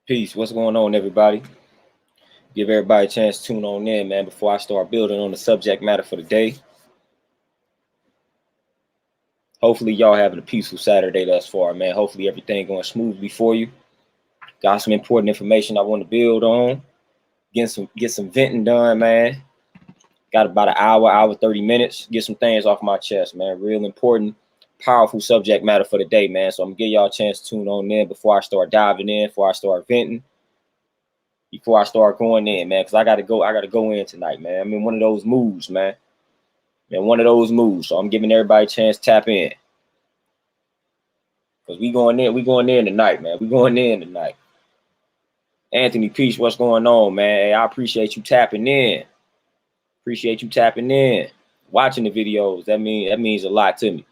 Peace. What's going on, everybody? Give everybody a chance to tune on in, man, before I start building on the subject matter for the day. Hopefully, y'all having a peaceful Saturday thus far, man. Hopefully, everything going smoothly for you. Got some important information I want to build on. Get some venting done, man. Got about an hour 30 minutes. Get some things off my chest, man. Real important, powerful subject matter for the day, man. So I'm gonna give y'all a chance to tune on in before I start diving in, before I start venting. Before I start going in, man, because I gotta go in tonight, man. I'm in one of those moods, man. One of those moods. So I'm giving everybody a chance to tap in. Because we going in tonight, man. We going in tonight. Anthony Peace, what's going on, man? Hey, I appreciate you tapping in. Appreciate you tapping in. Watching the videos. That means a lot to me.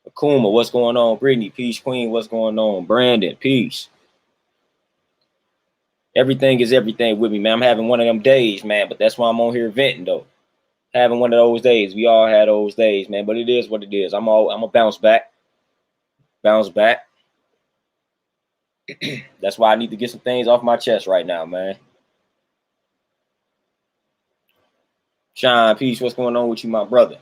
Akuma, what's going on? Brittany, Peace Queen, what's going on? Brandon, peace. Everything is everything with me, man. I'm having one of them days, man, but that's why I'm on here venting, though. Having one of those days. We all had those days, man, but it is what it is. I'm gonna bounce back. Bounce back. That's why I need to get some things off my chest right now, man. Sean, peace. What's going on with you, my brother?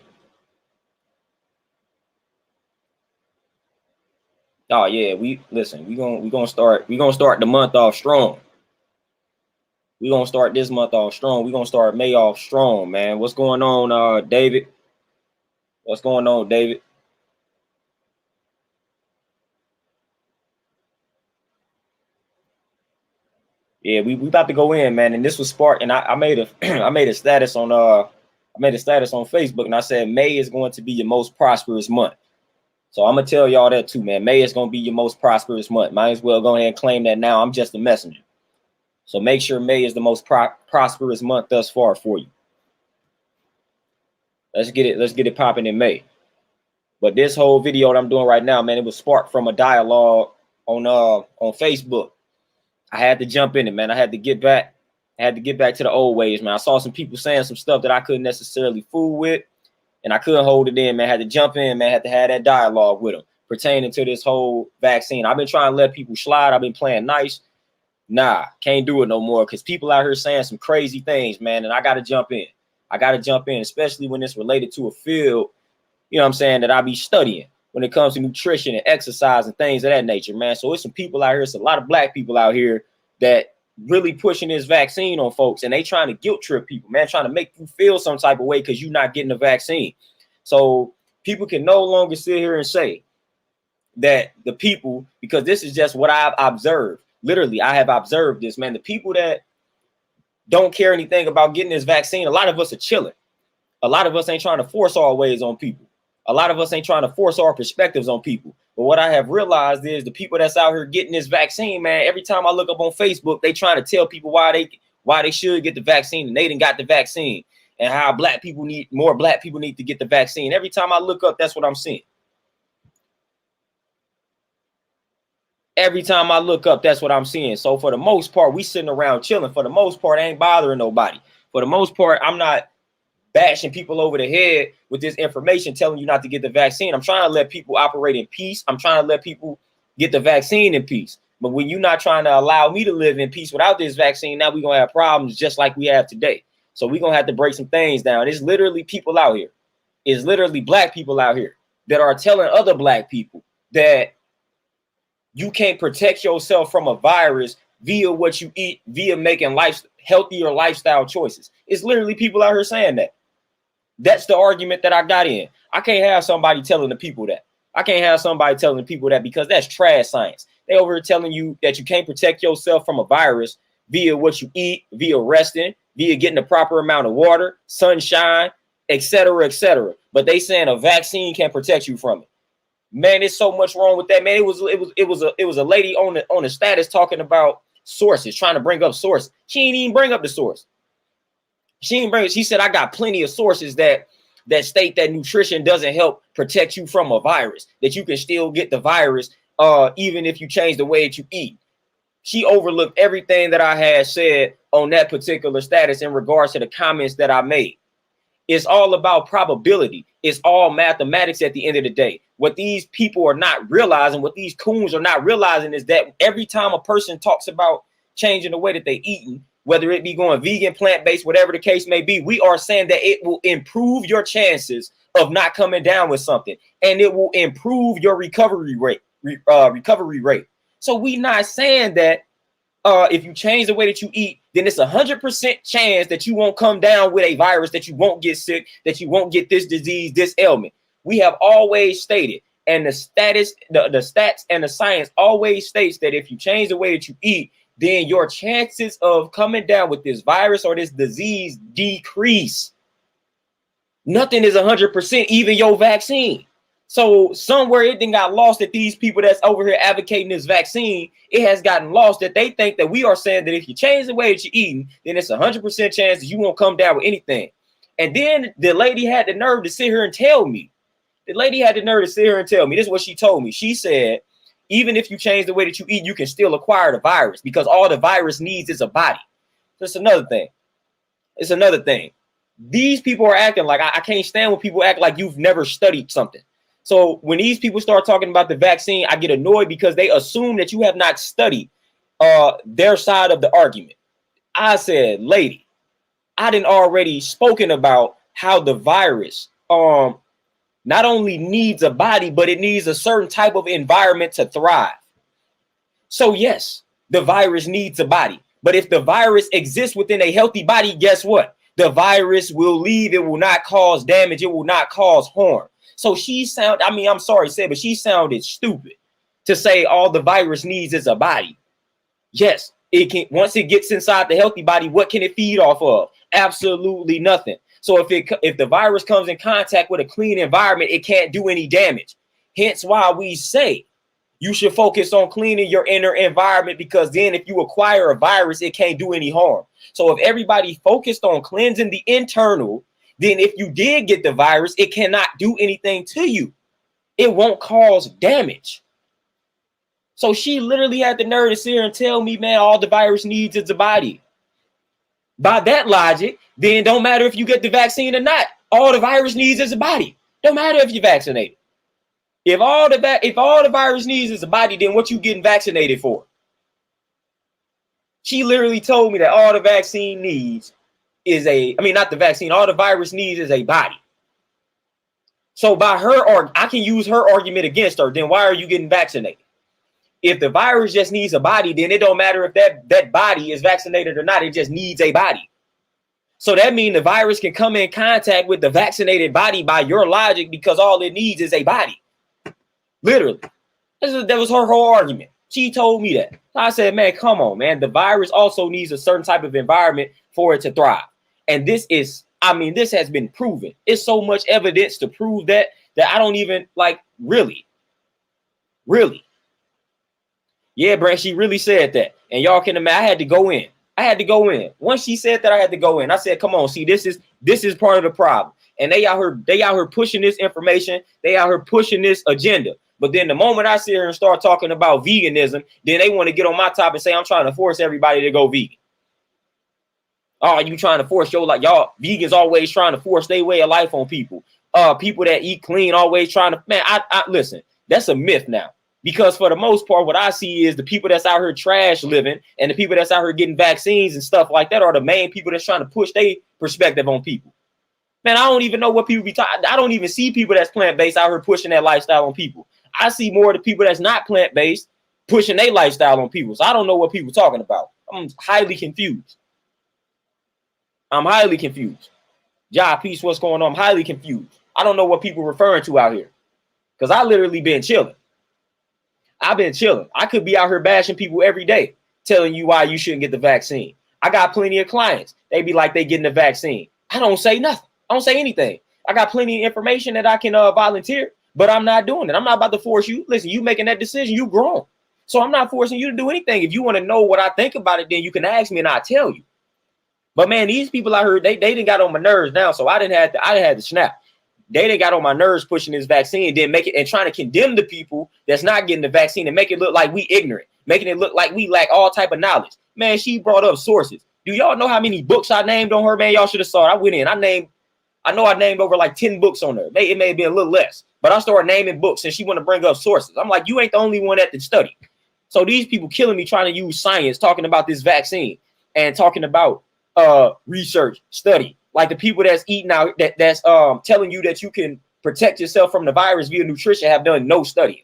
Oh yeah, we gonna start the month off strong. We're gonna start this month off strong. We're gonna start May off strong, man. What's going on, David? What's going on, David? Yeah, we about to go in, man. And this was sparked, and I made a I made a status on Facebook, and I said May is going to be your most prosperous month. So I'm gonna tell y'all that too, man. May is gonna be your most prosperous month. Might as well go ahead and claim that now. I'm just a messenger. So make sure May is the most prosperous month thus far for you. Let's get it popping in May. But this whole video that I'm doing right now, man, it was sparked from a dialogue on Facebook. I had to jump in it, man. I had to get back to the old ways, man. I saw some people saying some stuff that I couldn't necessarily fool with, and I couldn't hold it in, man. I had to jump in, man. I had to have that dialogue with them pertaining to this whole vaccine. I've been trying to let people slide. I've been playing nice. Nah, can't do it no more because people out here saying some crazy things, man, and I got to jump in. I got to jump in, especially when it's related to a field, you know what I'm saying, that I be studying when it comes to nutrition and exercise and things of that nature, man. So it's some people out here, it's a lot of black people out here that really pushing this vaccine on folks, and they trying to guilt trip people, man, trying to make you feel some type of way because you're not getting the vaccine. So people can no longer sit here and say that the people, because this is just what I've observed. Literally, I have observed this, man. The people that don't care anything about getting this vaccine, a lot of us are chilling. A lot of us ain't trying to force our ways on people. A lot of us ain't trying to force our perspectives on people. But what I have realized is the people that's out here getting this vaccine, man, every time I look up on Facebook, they trying to tell people why they should get the vaccine, and they didn't got the vaccine, and how more black people need to get the vaccine. Every time I look up, that's what I'm seeing. Every time I look up, that's what I'm seeing. So for the most part, we sitting around chilling. For the most part, I ain't bothering nobody. For the most part, I'm not bashing people over the head with this information telling you not to get the vaccine. I'm trying to let people operate in peace. I'm trying to let people get the vaccine in peace. But when you're not trying to allow me to live in peace without this vaccine, now we're going to have problems just like we have today. So we're going to have to break some things down. It's literally people out here. It's literally black people out here that are telling other black people that you can't protect yourself from a virus via what you eat, via making healthier lifestyle choices. It's literally people out here saying that. That's the argument that I got in. I can't have somebody telling the people that. I can't have somebody telling the people that because that's trash science. They over here telling you that you can't protect yourself from a virus via what you eat, via resting, via getting the proper amount of water, sunshine, etc., etc. But they saying a vaccine can protect you from it. Man, there's so much wrong with that, man. It was a lady on the status talking about sources, trying to bring up source. She ain't even bring up the source. She said, I got plenty of sources that state that nutrition doesn't help protect you from a virus, that you can still get the virus even if you change the way that you eat. She overlooked everything that I had said on that particular status in regards to the comments that I made. It's all about probability. It's all mathematics at the end of the day. What these people are not realizing, what these coons are not realizing, is that every time a person talks about changing the way that they eating, whether it be going vegan, plant-based, whatever the case may be, we are saying that it will improve your chances of not coming down with something, and it will improve your recovery rate. So we not saying that if you change the way that you eat, then it's 100% chance that you won't come down with a virus, that you won't get sick, that you won't get this disease, this ailment. We have always stated, and the stats and the science always states that if you change the way that you eat, then your chances of coming down with this virus or this disease decrease. Nothing is 100%, even your vaccine. So somewhere it then got lost that these people that's over here advocating this vaccine, it has gotten lost that they think that we are saying that if you change the way that you're eating, then it's 100% chance that you won't come down with anything. And then the lady had the nerve to sit here and tell me. This is what she told me. She said, even if you change the way that you eat, you can still acquire the virus because all the virus needs is a body. That's another thing. It's another thing. These people are acting like, I can't stand when people act like you've never studied something. So when these people start talking about the vaccine, I get annoyed because they assume that you have not studied their side of the argument. I said, lady, I done already spoken about how the virus not only needs a body, but it needs a certain type of environment to thrive. So yes, the virus needs a body. But if the virus exists within a healthy body, guess what? The virus will leave. It will not cause damage. It will not cause harm. So I'm sorry to say, but she sounded stupid to say all the virus needs is a body. Yes, it can. Once it gets inside the healthy body, what can it feed off of? Absolutely nothing. So if the virus comes in contact with a clean environment, it can't do any damage. Hence why we say you should focus on cleaning your inner environment, because then if you acquire a virus, it can't do any harm. So if everybody focused on cleansing the internal, then if you did get the virus, it cannot do anything to you. It won't cause damage. So she literally had the nerve to sit here and tell me, man, all the virus needs is a body. By that logic, then don't matter if you get the vaccine or not. All the virus needs is a body. Don't matter if you're vaccinated. If all the virus needs is a body, then what you getting vaccinated for? She literally told me that all the vaccine needs is all the virus needs is a body. So by her, I can use her argument against her. Then why are you getting vaccinated? If the virus just needs a body, then it don't matter if that body is vaccinated or not. It just needs a body. So that means the virus can come in contact with the vaccinated body by your logic, because all it needs is a body. Literally. That was her whole argument. She told me that. I said, man, come on, man. The virus also needs a certain type of environment for it to thrive. And this has been proven. It's so much evidence to prove that I don't even really. Yeah, Brad, she really said that. And y'all can imagine, I had to go in. Once she said that, I had to go in. I said, come on, see, this is part of the problem. And they out here pushing this information. They out here pushing this agenda. But then the moment I sit here and start talking about veganism, then they want to get on my top and say I'm trying to force everybody to go vegan. Oh, you trying to force y'all vegans always trying to force their way of life on people. People that eat clean always trying to, man, I listen, that's a myth now. Because for the most part, what I see is the people that's out here trash living and the people that's out here getting vaccines and stuff like that are the main people that's trying to push their perspective on people. Man, I don't even know what people be talking. I don't even see people that's plant-based out here pushing that lifestyle on people. I see more of the people that's not plant-based pushing their lifestyle on people. So I don't know what people are talking about. I'm highly confused. Ja, peace, what's going on? I'm highly confused. I don't know what people are referring to out here. Because I literally been chilling. I've been chilling. I could be out here bashing people every day, telling you why you shouldn't get the vaccine. I got plenty of clients. They be like, they getting the vaccine. I don't say nothing. I don't say anything. I got plenty of information that I can volunteer, but I'm not doing it. I'm not about to force you. Listen, you making that decision, you grown. So I'm not forcing you to do anything. If you want to know what I think about it, then you can ask me and I'll tell you. But man, these people I heard, they didn't got on my nerves now. So I didn't have to snap. They done got on my nerves pushing this vaccine, then make it and trying to condemn the people that's not getting the vaccine and make it look like we ignorant, making it look like we lack all type of knowledge. Man, she brought up sources. Do y'all know how many books I named on her? Man, y'all should have saw it. I went in. I know I named over like 10 books on there. It may have been a little less, but I started naming books and she want to bring up sources. I'm like, you ain't the only one at the study. So these people killing me trying to use science, talking about this vaccine and talking about research, study. Like the people that's eating out, that's telling you that you can protect yourself from the virus via nutrition have done no studying.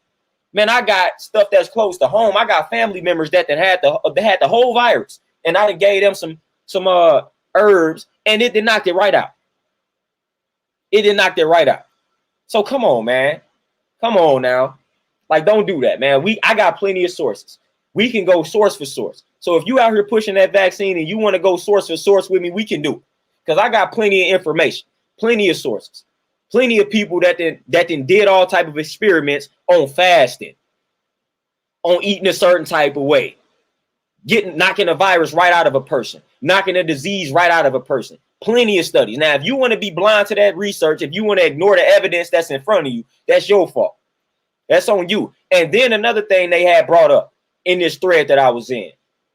Man, I got stuff that's close to home. I got family members that had the whole virus, and I gave them some herbs, and it did knock it right out. It did knock it right out. So come on, man. Come on now. Like, don't do that, man. I got plenty of sources. We can go source for source. So if you out here pushing that vaccine and you want to go source for source with me, we can do it. Because I got plenty of information, plenty of sources, plenty of people that did all type of experiments on fasting, on eating a certain type of way, knocking a virus right out of a person, knocking a disease right out of a person. Plenty of studies. Now, if you want to be blind to that research, if you want to ignore the evidence that's in front of you, that's your fault. That's on you. And then another thing they had brought up in this thread that I was in,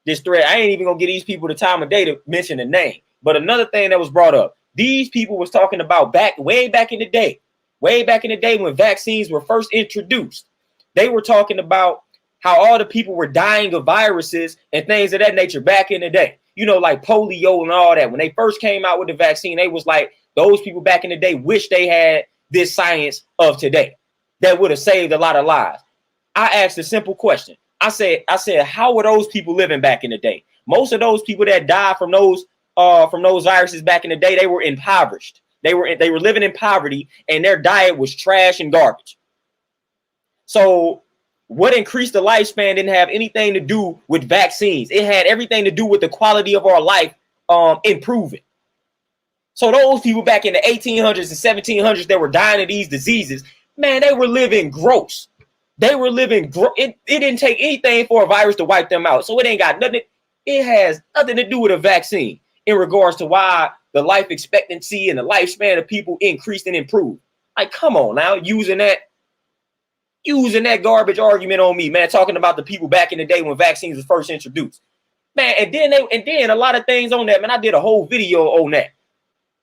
this thread, I ain't even gonna give these people the time of day to mention the name. But another thing that was brought up, these people was talking about way back in the day when vaccines were first introduced. They were talking about how all the people were dying of viruses and things of that nature back in the day. You know, like polio and all that. When they first came out with the vaccine, they was like, those people back in the day wish they had this science of today that would have saved a lot of lives. I asked a simple question. I said, how were those people living back in the day? Most of those people that died from those viruses back in the day, they were impoverished. They were living in poverty, and their diet was trash and garbage. So what increased the lifespan didn't have anything to do with vaccines. It had everything to do with the quality of our life improving. So those people back in the 1800s and 1700s that were dying of these diseases, man, they were living gross. They were living it didn't take anything for a virus to wipe them out. So it ain't got nothing. It has nothing to do with a vaccine in regards to why the life expectancy and the lifespan of people increased and improved. Like, come on now, using that garbage argument on me, man, talking about the people back in the day when vaccines was first introduced. Man, and then a lot of things on that, man. I did a whole video on that.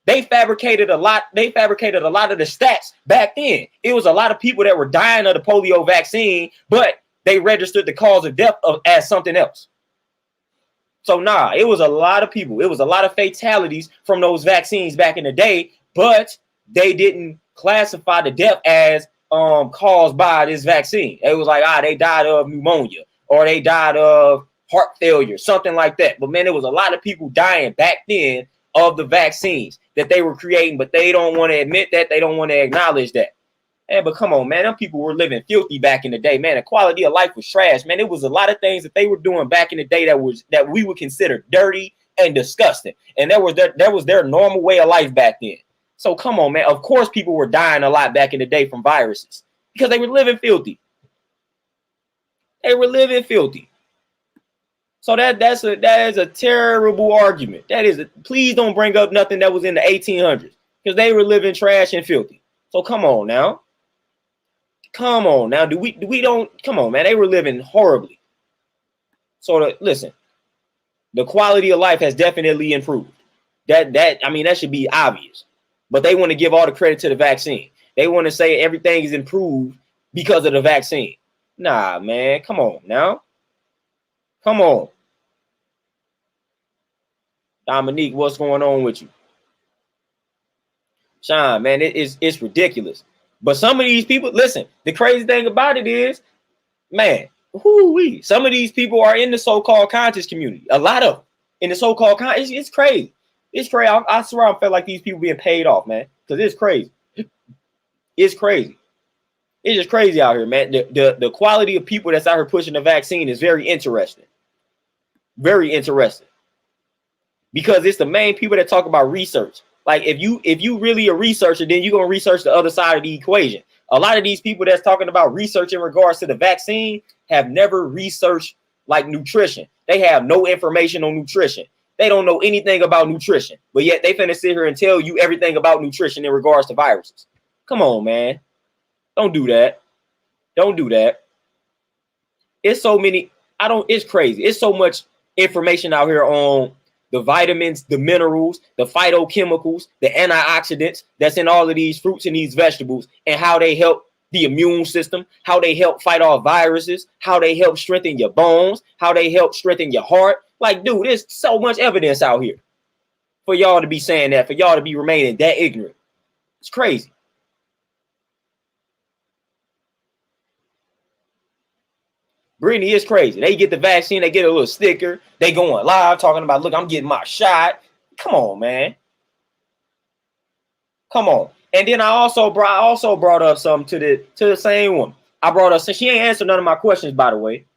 They fabricated a lot of the stats back then. It was a lot of people that were dying of the polio vaccine, but they registered the cause of death as something else. So nah, it was a lot of people. It was a lot of fatalities from those vaccines back in the day, but they didn't classify the death as caused by this vaccine. It was like, they died of pneumonia or they died of heart failure, something like that. But man, there was a lot of people dying back then of the vaccines that they were creating, but they don't want to admit that. They don't want to acknowledge that. Man, but come on, man, them people were living filthy back in the day, man. The quality of life was trash, man. It was a lot of things that they were doing back in the day that we would consider dirty and disgusting, and that was their normal way of life back then. So come on, man. Of course, people were dying a lot back in the day from viruses because they were living filthy. They were living filthy. So that is a terrible argument. Please don't bring up nothing that was in the 1800s because they were living trash and filthy. So come on now. Come on now. Come on, man. They were living horribly. So listen, the quality of life has definitely improved. That should be obvious. But they want to give all the credit to the vaccine. They want to say everything is improved because of the vaccine. Nah, man. Come on now. Come on. Dominique, what's going on with you? Sean, man, it's ridiculous. But some of these people, listen, the crazy thing about it is, man, some of these people are in the so-called conscious community. A lot of them in the so-called conscious. It's crazy. It's crazy. I swear I felt like these people being paid off, man, because it's crazy. It's crazy. It's just crazy out here, man. The quality of people that's out here pushing the vaccine is very interesting. Very interesting. Because it's the main people that talk about research. Like if you really a researcher, then you're gonna research the other side of the equation. A lot of these people that's talking about research in regards to the vaccine have never researched like nutrition. They have no information on nutrition. They don't know anything about nutrition, but yet they finna sit here and tell you everything about nutrition in regards to viruses. Come on, man. Don't do that. Don't do that. It's so many. It's crazy. It's so much information out here on the vitamins, the minerals, the phytochemicals, the antioxidants that's in all of these fruits and these vegetables, and how they help the immune system, how they help fight off viruses, how they help strengthen your bones, how they help strengthen your heart. Like, dude, there's so much evidence out here for y'all to be saying that, for y'all to be remaining that ignorant. It's crazy. Brittany is crazy. They get the vaccine, they get a little sticker, they going live talking about, look, I'm getting my shot. Come on, man. Come on. And then I also brought up something to the same one. I brought up, she ain't answered none of my questions, by the way.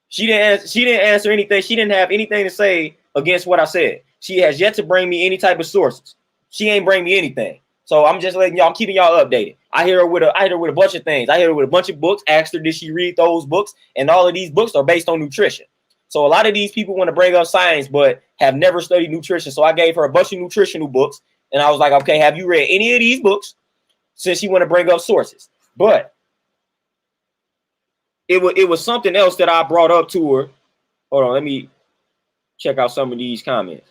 She didn't answer anything. She didn't have anything to say against what I said. She has yet to bring me any type of sources. She ain't bring me anything. So I'm just letting y'all, I'm keeping y'all updated. I hit her with a bunch of things. I hit her with a bunch of books, asked her, did she read those books? And all of these books are based on nutrition. So a lot of these people want to bring up science, but have never studied nutrition. So I gave her a bunch of nutritional books. And I was like, okay, have you read any of these books? Since you want to bring up sources. But it was something else that I brought up to her. Hold on, let me check out some of these comments.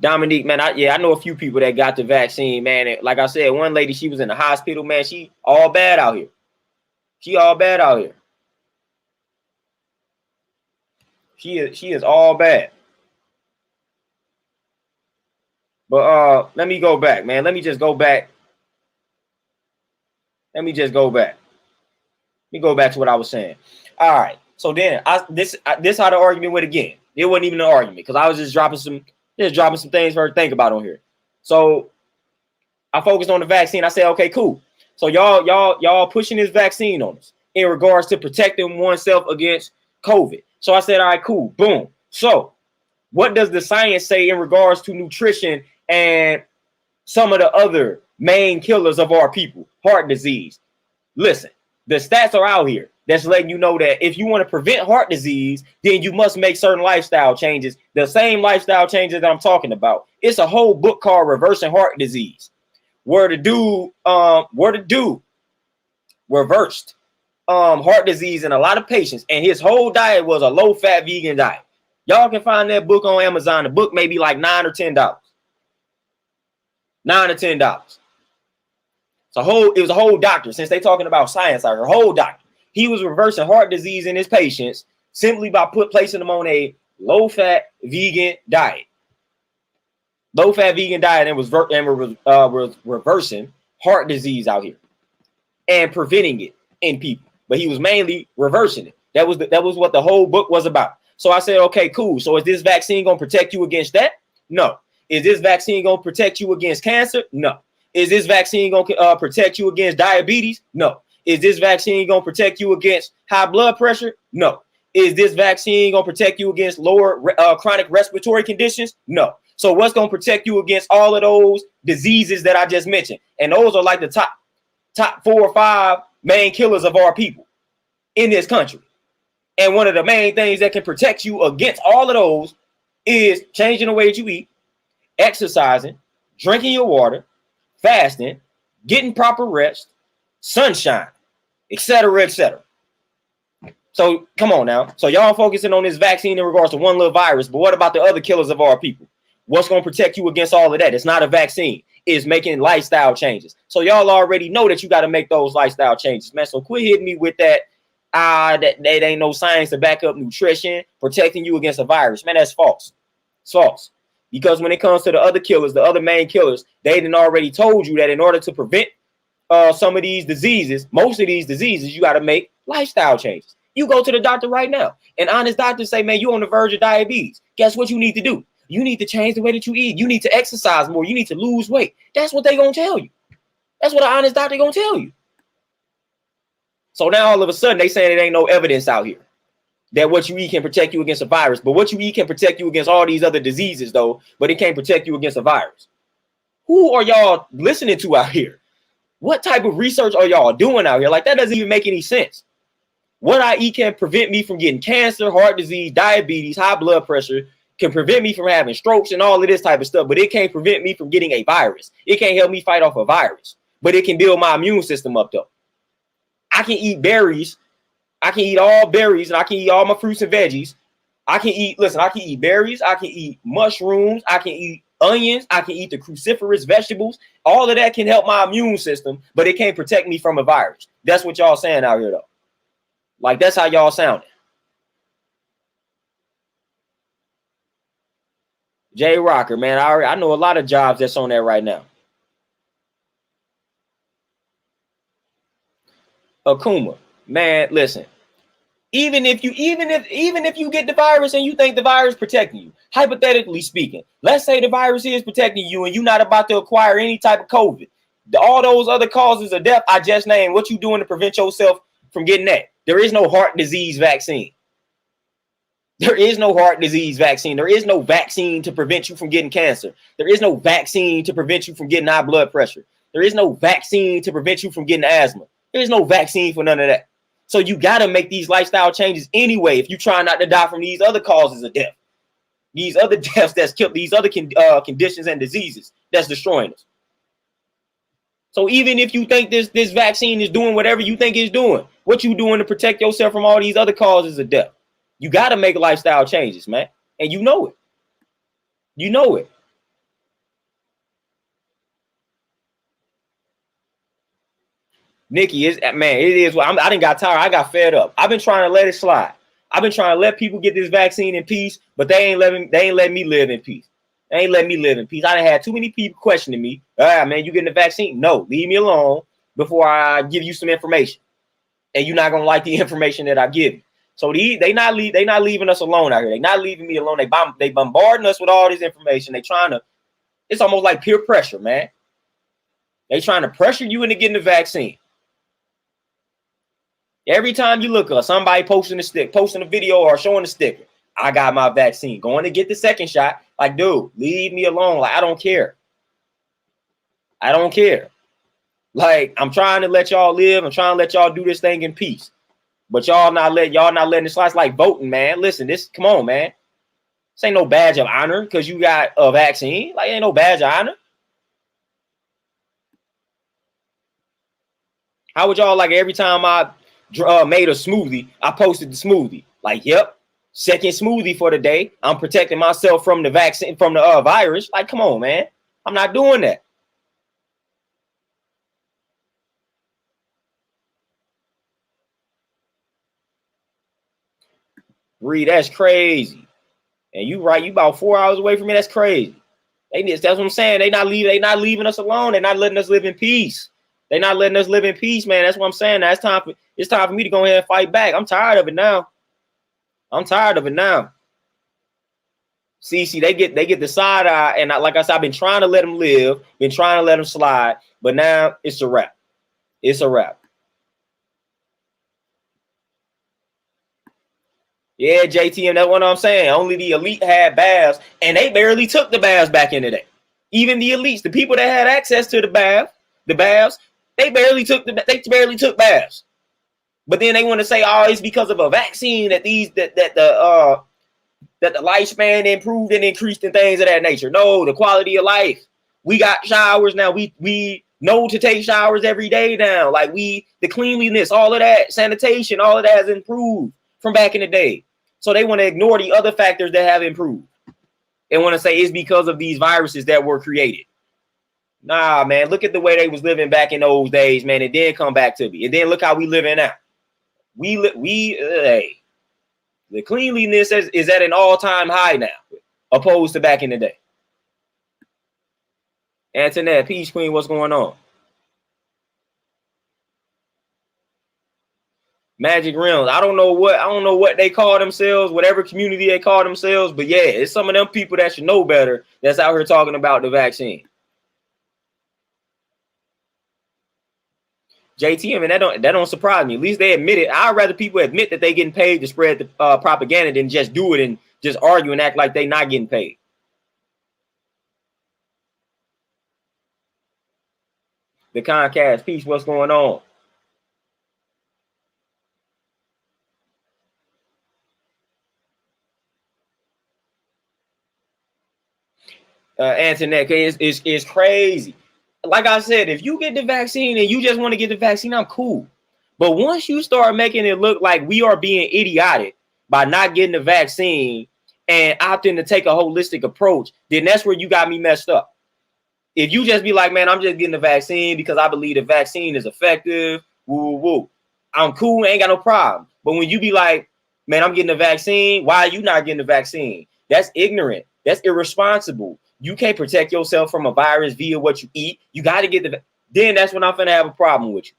Dominique, man, I know a few people that got the vaccine, man. And like I said, one lady, she was in the hospital, man. She all bad out here. She all bad out here. She is all bad. But let me go back, man. Let me just go back. Let me go back to what I was saying. All right. So then this how the argument went again. It wasn't even an argument because I was just dropping some things for her to think about on here. So I focused on the vaccine. I said, okay, cool. So y'all pushing this vaccine on us in regards to protecting oneself against COVID. So I said, all right, cool. Boom. So what does the science say in regards to nutrition and some of the other main killers of our people? Heart disease. Listen, the stats are out here. That's letting you know that if you want to prevent heart disease, then you must make certain lifestyle changes. The same lifestyle changes that I'm talking about. It's a whole book called Reversing Heart Disease, where the dude reversed heart disease in a lot of patients, and his whole diet was a low-fat vegan diet. Y'all can find that book on Amazon. The book may be like $9 or $10. $9 or $10. It was a whole doctor. Since they talking about science, a whole doctor. He was reversing heart disease in his patients simply by placing them on a low-fat vegan diet. Low-fat vegan diet and was reversing heart disease out here and preventing it in people. But he was mainly reversing it. That was what the whole book was about. So I said, okay, cool. So is this vaccine going to protect you against that? No. Is this vaccine going to protect you against cancer? No. Is this vaccine going to protect you against diabetes? No. Is this vaccine going to protect you against high blood pressure? No. Is this vaccine going to protect you against lower chronic respiratory conditions? No. So what's going to protect you against all of those diseases that I just mentioned? And those are like the top 4 or 5 main killers of our people in this country. And one of the main things that can protect you against all of those is changing the way that you eat, exercising, drinking your water, fasting, getting proper rest, sunshine, etc., etc. So come on now. So y'all focusing on this vaccine in regards to one little virus, but what about the other killers of our people? What's going to protect you against all of that? It's not a vaccine. It's making lifestyle changes. So y'all already know that you got to make those lifestyle changes, man. So quit hitting me with that. That ain't no science to back up nutrition, protecting you against a virus. Man, that's false. It's false. Because when it comes to the other killers, the other main killers, they done already told you that in order to prevent some of these diseases, most of these diseases, you got to make lifestyle changes. You go to the doctor right now, and honest doctors say, man, you're on the verge of diabetes. Guess what you need to do? You need to change the way that you eat. You need to exercise more. You need to lose weight. That's what they going to tell you. That's what an honest doctor going to tell you. So now all of a sudden they saying it ain't no evidence out here that what you eat can protect you against a virus. But what you eat can protect you against all these other diseases, though. But it can't protect you against a virus. Who are y'all listening to out here? What type of research are y'all doing out here? Like, that doesn't even make any sense. What I eat can prevent me from getting cancer, heart disease, diabetes, high blood pressure, can prevent me from having strokes and all of this type of stuff. But it can't prevent me from getting a virus. It can't help me fight off a virus. But it can build my immune system up, though. I can eat berries. I can eat all berries, and I can eat all my fruits and veggies I can eat, listen, I can eat berries, I can eat mushrooms, I can eat onions, I can eat the cruciferous vegetables. All of that can help my immune system, but it can't protect me from a virus. That's what y'all saying out here, though. Like, that's how y'all sounding. Jay Rocker, man, I know a lot of jobs that's on there right now. Akuma, man, listen. Even if you get the virus and you think the virus protecting you, hypothetically speaking, let's say the virus is protecting you and you're not about to acquire any type of COVID. All those other causes of death I just named, what you doing to prevent yourself from getting that? There is no heart disease vaccine. There is no heart disease vaccine. There is no vaccine to prevent you from getting cancer. There is no vaccine to prevent you from getting high blood pressure. There is no vaccine to prevent you from getting asthma. There is no vaccine for none of that. So you got to make these lifestyle changes anyway if you try not to die from these other causes of death. These other deaths that's killed, these other conditions and diseases that's destroying us. So even if you think this vaccine is doing whatever you think it's doing, what you doing to protect yourself from all these other causes of death? You got to make lifestyle changes, man. And you know it. You know it. Nikki, man, it is. I didn't got tired. I got fed up. I've been trying to let it slide. I've been trying to let people get this vaccine in peace, but they ain't letting me live in peace. They ain't letting me live in peace. I done had too many people questioning me. Man, you getting the vaccine? No, leave me alone before I give you some information. And you're not gonna like the information that I give you. So they not leaving us alone out here. They not leaving me alone. They bombarding us with all this information. They trying to. It's almost like peer pressure, man. They trying to pressure you into getting the vaccine. Every time you look up, somebody posting a video or showing a sticker. I got my vaccine. Going to get the second shot. Like, dude, leave me alone. Like, I don't care. I don't care. Like, I'm trying to let y'all live. I'm trying to let y'all do this thing in peace. But y'all not letting it slide. It's like voting, man. Listen, come on, man. This ain't no badge of honor because you got a vaccine. Like, ain't no badge of honor. How would y'all like every time I made a smoothie, I posted the smoothie? Like, yep, second smoothie for the day. I'm protecting myself from the vaccine, from the virus. Like, come on, man. I'm not doing that. Reed, that's crazy. And you right, you about 4 hours away from me. That's crazy. That's what I'm saying. They not leaving us alone. They're not letting us live in peace. They're not letting us live in peace, man. That's what I'm saying. It's time for me to go ahead and fight back. I'm tired of it now. See, they get the side eye, and like I said, I've been trying to let them live, been trying to let them slide, but now it's a wrap. It's a wrap. Yeah, JTM, that's what I'm saying. Only the elite had baths, and they barely took the baths back in the day. Even the elites, the people that had access to the baths, they barely took baths. But then they want to say, oh, it's because of a vaccine that the lifespan improved and increased and things of that nature. No, the quality of life. We got showers now. We know to take showers every day now. Like the cleanliness, all of that, sanitation, all of that has improved from back in the day. So they want to ignore the other factors that have improved. They want to say it's because of these viruses that were created. Nah, man, look at the way they was living back in those days, man. It did come back to me. And then look how we living now. The cleanliness is at an all-time high now, opposed to back in the day. Antoinette, Peace Queen, what's going on? Magic Realms. I don't know what they call themselves, whatever community they call themselves, but yeah, it's some of them people that should know better that's out here talking about the vaccine. JTM, and that don't surprise me. At least they admit it. I'd rather people admit that they getting paid to spread the propaganda than just do it and just argue and act like they not getting paid. The Comcast, Peace, what's going on? Antoinette, it's crazy. Like I said, if you get the vaccine and you just want to get the vaccine, I'm cool. But once you start making it look like we are being idiotic by not getting the vaccine and opting to take a holistic approach, then that's where you got me messed up. If you just be like, man, I'm just getting the vaccine because I believe the vaccine is effective, woo, woo, woo, I'm cool, ain't got no problem. But when you be like, man, I'm getting the vaccine, why are you not getting the vaccine? That's ignorant. That's irresponsible. You can't protect yourself from a virus via what you eat. You got to get the, then that's when I'm finna have a problem with you.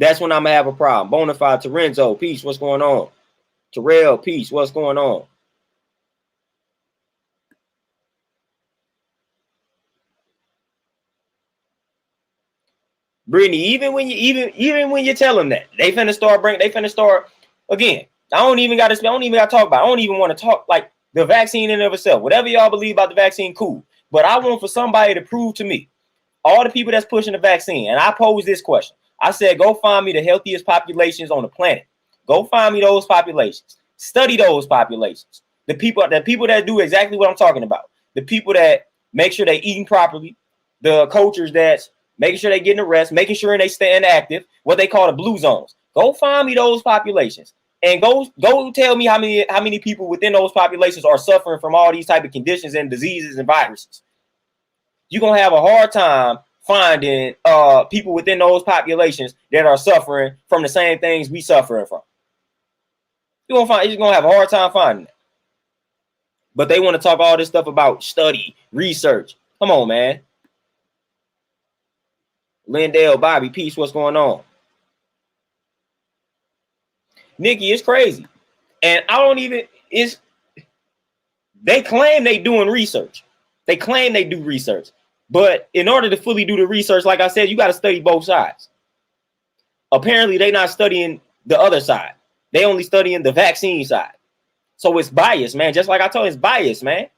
That's when I'm gonna have a problem. Bonafide Torenzo, peace, what's going on? Terrell, peace, what's going on? Brittany, even when you tell them that, they finna start again. I don't even gotta talk about it. I don't even want to talk like the vaccine in and of itself. Whatever y'all believe about the vaccine, cool. But I want for somebody to prove to me, all the people that's pushing the vaccine, and I pose this question. I said, go find me the healthiest populations on the planet. Go find me those populations. Study those populations. The people that do exactly what I'm talking about. The people that make sure they eating properly. The cultures that's making sure they getting the rest, making sure they staying active, what they call the blue zones. Go find me those populations and go tell me how many people within those populations are suffering from all these type of conditions and diseases and viruses. You're going to have a hard time finding people within those populations that are suffering from the same things we suffering from. You're going to have a hard time finding that. But they want to talk all this stuff about study, research. Come on, man. Lindell, Bobby, peace, what's going on? Nikki, it's crazy. And I don't even, they claim they doing research. They claim they do research. But in order to fully do the research, like I said, you got to study both sides. Apparently, they're not studying the other side. They only studying the vaccine side. So it's biased, man. Just like I told you, it's biased, man.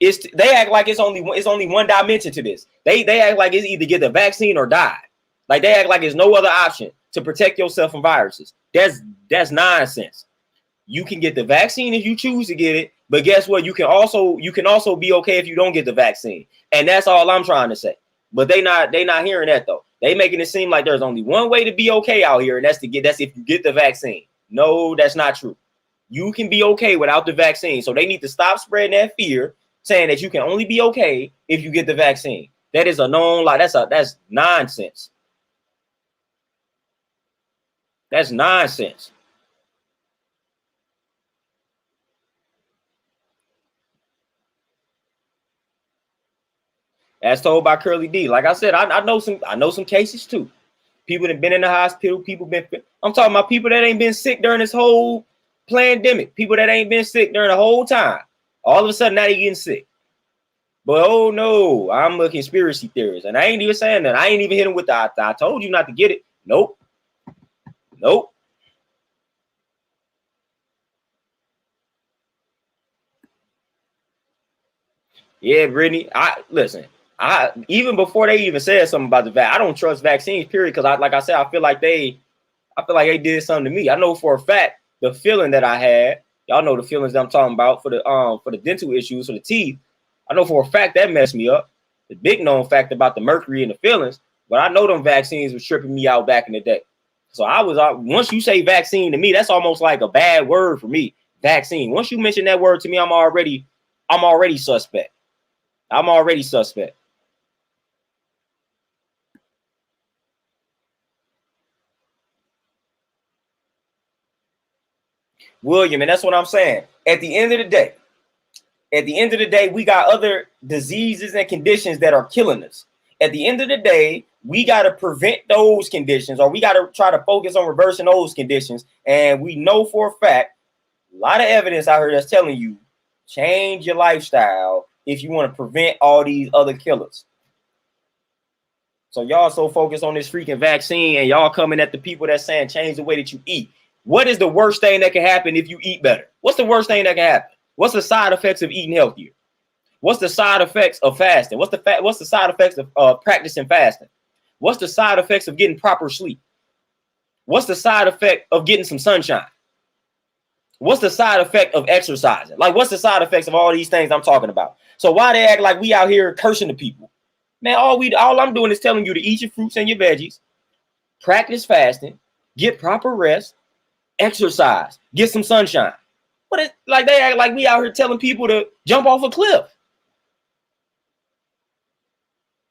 They act like it's only one dimension to this. They act like it's either get the vaccine or die. Like they act like there's no other option to protect yourself from viruses. That's nonsense. You can get the vaccine if you choose to get it, but guess what? You can also be okay if you don't get the vaccine. And that's all I'm trying to say. But they not hearing that though. They making it seem like there's only one way to be okay out here, and that's if you get the vaccine. No, that's not true. You can be okay without the vaccine. So they need to stop spreading that fear, saying that you can only be okay if you get the vaccine. That is a known lie. That's nonsense. That's nonsense. As told by Curly D. Like I said, I know some cases too. People that been in the hospital, I'm talking about people that ain't been sick during this whole pandemic. People that ain't been sick during the whole time. All of a sudden now they getting sick. But oh no, I'm a conspiracy theorist. And I ain't even saying that. I ain't even hit him with the I told you not to get it. Nope. Nope. Yeah, Brittany. Listen. Even before they even said something about the vaccine, I don't trust vaccines, period. Because I feel like they did something to me. I know for a fact the feeling that I had, y'all know the feelings that I'm talking about for the dental issues, for the teeth. I know for a fact that messed me up. The big known fact about the mercury and the feelings, but I know them vaccines was tripping me out back in the day. So once you say vaccine to me, that's almost like a bad word for me. Vaccine. Once you mention that word to me, I'm already suspect. I'm already suspect. William, and that's what I'm saying. At the end of the day, we got other diseases and conditions that are killing us. At the end of the day, we got to prevent those conditions, or we got to try to focus on reversing those conditions. And we know for a fact, a lot of evidence out here that's telling you, change your lifestyle if you want to prevent all these other killers. So y'all so focused on this freaking vaccine, and y'all coming at the people that's saying change the way that you eat. What is the worst thing that can happen if you eat better? What's the worst thing that can happen? What's the side effects of eating healthier? What's the side effects of fasting? What's the side effects of practicing fasting? What's the side effects of getting proper sleep? What's the side effect of getting some sunshine? What's the side effect of exercising? Like, what's the side effects of all these things I'm talking about? So why they act like we out here cursing the people? Man, all I'm doing is telling you to eat your fruits and your veggies, practice fasting, get proper rest, exercise, get some sunshine. But it's like they act like we out here telling people to jump off a cliff.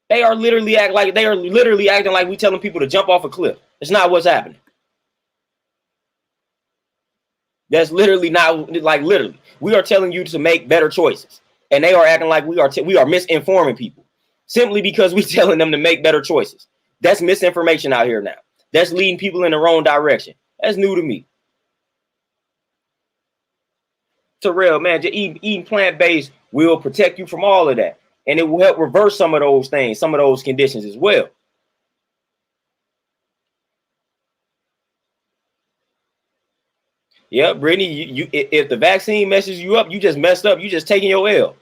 They are literally acting like we telling people to jump off a cliff. It's not what's happening. That's literally not, like, literally. We are telling you to make better choices. And they are acting like we are misinforming people simply because we telling them to make better choices. That's misinformation out here now. That's leading people in the wrong direction. That's new to me. Terrell, man, just eating plant-based will protect you from all of that. And it will help reverse some of those things, some of those conditions as well. Yeah, Brittany, if the vaccine messes you up, you just messed up. You just taking your L.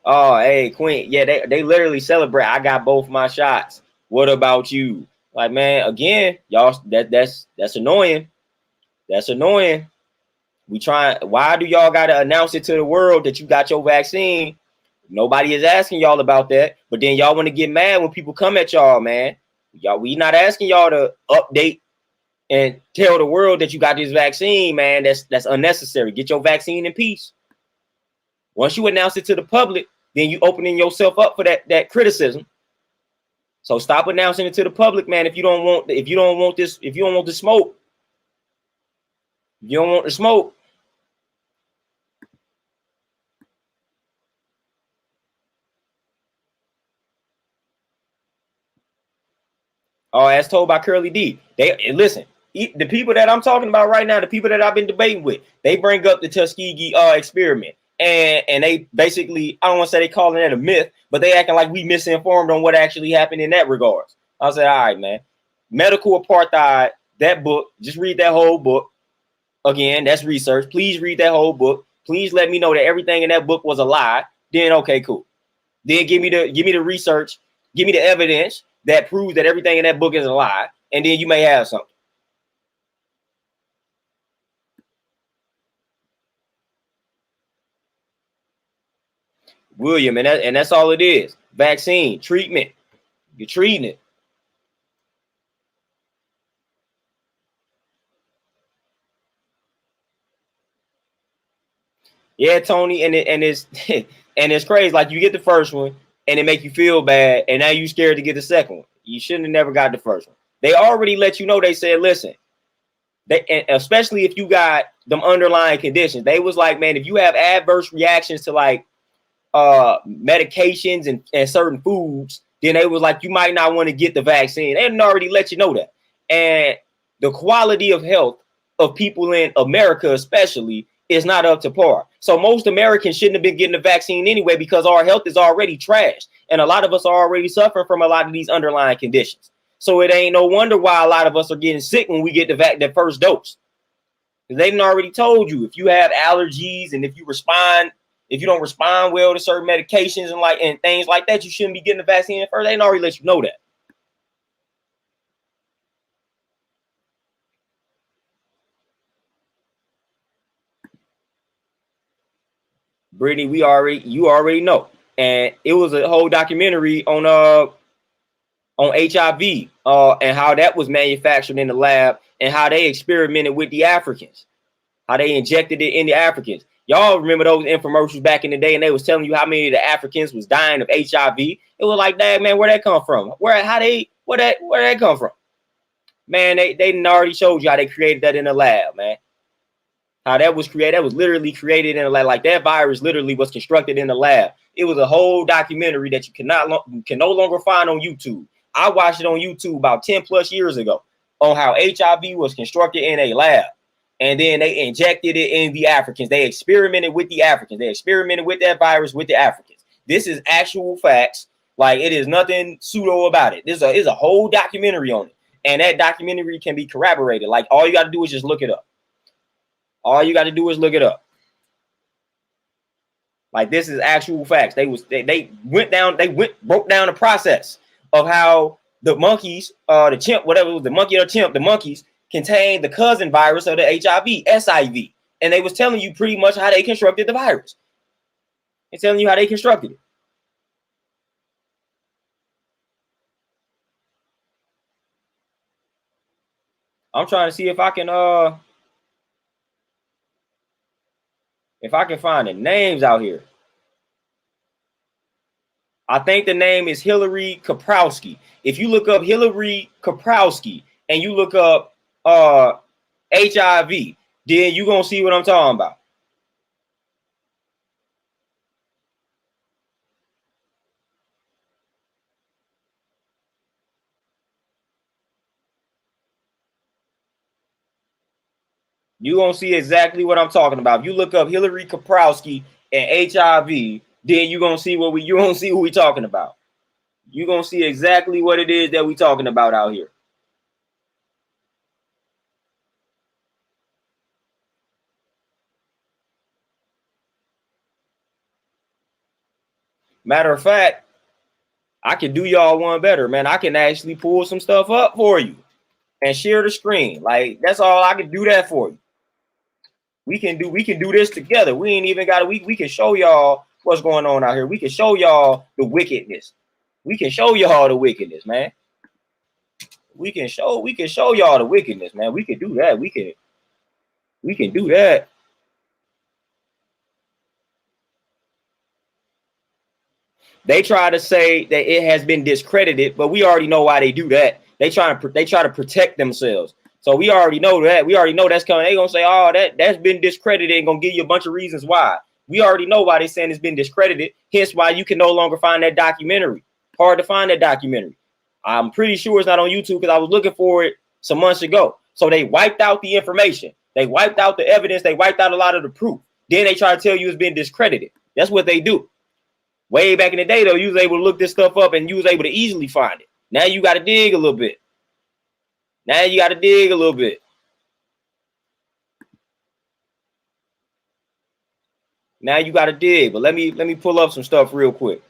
Oh, hey, Queen. Yeah, they literally celebrate. I got both my shots. What about you? Like, man, again, y'all, that's annoying. That's annoying. Why do y'all gotta announce it to the world that you got your vaccine? Nobody is asking y'all about that. But then y'all want to get mad when people come at y'all, man. We not asking y'all to update and tell the world that you got this vaccine, man. That's unnecessary. Get your vaccine in peace. Once you announce it to the public, then you opening yourself up for that criticism. So stop announcing it to the public, man. If you don't want the smoke, if you don't want the smoke. Oh, as told by Curly D. Listen. The people that I'm talking about right now, the people that I've been debating with, they bring up the Tuskegee experiment. And they basically, I don't want to say they calling it a myth, but they acting like we misinformed on what actually happened in that regards. I said, all right, man. Medical Apartheid, that book, just read that whole book. Again, that's research. Please read that whole book. Please let me know that everything in that book was a lie. Then, okay, cool. Then give me the research, give me the evidence that proves that everything in that book is a lie, and then you may have something. William, and that's all it is. Vaccine, treatment. You're treating it. Yeah, Tony, and it's and it's crazy. Like, you get the first one, and it make you feel bad, and now you scared to get the second one. You shouldn't have never got the first one. They already let you know. They said, listen, and especially if you got them underlying conditions. They was like, man, if you have adverse reactions to like medications and certain foods, then they was like, you might not want to get the vaccine. They didn't already let you know that. And the quality of health of people in America especially is not up to par. So most Americans shouldn't have been getting the vaccine anyway, because our health is already trashed. And a lot of us are already suffering from a lot of these underlying conditions. So it ain't no wonder why a lot of us are getting sick when we get the first dose. They done already told you if you have allergies and if you don't respond well to certain medications and things like that, you shouldn't be getting the vaccine first. They done already let you know that. Brittany, you already know. And it was a whole documentary on HIV and how that was manufactured in the lab and how they experimented with the Africans, how they injected it in the Africans. Y'all remember those infomercials back in the day, and they was telling you how many of the Africans was dying of HIV. It was like, dang, man, where that come from? Where that come from? Man, they didn't already showed you how they created that in the lab, man. How that was created. That was literally created in the lab. Like, that virus literally was constructed in the lab. It was a whole documentary that you can no longer find on YouTube. I watched it on YouTube about 10 plus years ago on how HIV was constructed in a lab. And then they injected it in the Africans. They experimented with the Africans. They experimented with that virus with the Africans. This is actual facts. Like, it is nothing pseudo about it. There's a whole documentary on it. And that documentary can be corroborated. Like, all you got to do is just look it up. All you got to do is look it up. Like, this is actual facts. They broke down the process of how the monkeys, the chimp, whatever it was, the monkey or chimp, the monkeys contain the cousin virus of the HIV, SIV. And they was telling you pretty much how they constructed the virus. And telling you how they constructed it. I'm trying to see if I can find the names out here. I think the name is Hillary Kaprowski. If you look up Hillary Kaprowski and you look up HIV, then you're gonna see what I'm talking about. You're gonna see exactly what I'm talking about. If you look up Hillary Kaprowski and HIV, then you're gonna see what we talking about. You're gonna see exactly what it is that we talking about out here. Matter of fact, I can do y'all one better, man. I can actually pull some stuff up for you and share the screen. Like, that's all I can do that for you. We can do this together. We ain't even got to, we can show y'all what's going on out here. We can show y'all the wickedness. We can show y'all the wickedness, man. We can show y'all the wickedness, man. We can do that. We can do that. They try to say that it has been discredited, but we already know why they do that. They try to protect themselves. So we already know that. We already know that's coming. They gonna say, "Oh, that's been discredited," and gonna give you a bunch of reasons why. We already know why they saying it's been discredited. Hence, why you can no longer find that documentary. Hard to find that documentary. I'm pretty sure it's not on YouTube because I was looking for it some months ago. So they wiped out the information. They wiped out the evidence. They wiped out a lot of the proof. Then they try to tell you it's been discredited. That's what they do. Way back in the day, though, you was able to look this stuff up and you was able to easily find it. Now you got to dig a little bit. Now you got to dig a little bit. Now you got to dig. But let me pull up some stuff real quick.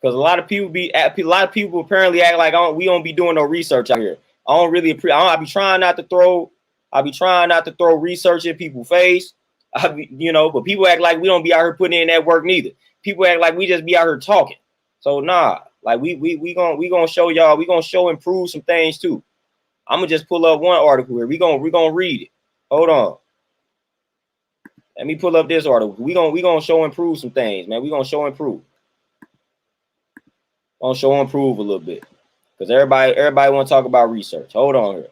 Because a lot of people apparently act like we don't be doing no research out here. I be trying not to throw research in people's face. But people act like we don't be out here putting in that work neither. People act like we just be out here talking. So nah, like we gonna show y'all, we gonna show and prove some things too. I'm gonna just pull up one article here. We gonna read it. Hold on. Let me pull up this article. We gonna show and prove some things, man. We gonna show and prove. Gonna show and prove a little bit. Because everybody want to talk about research. Hold on here.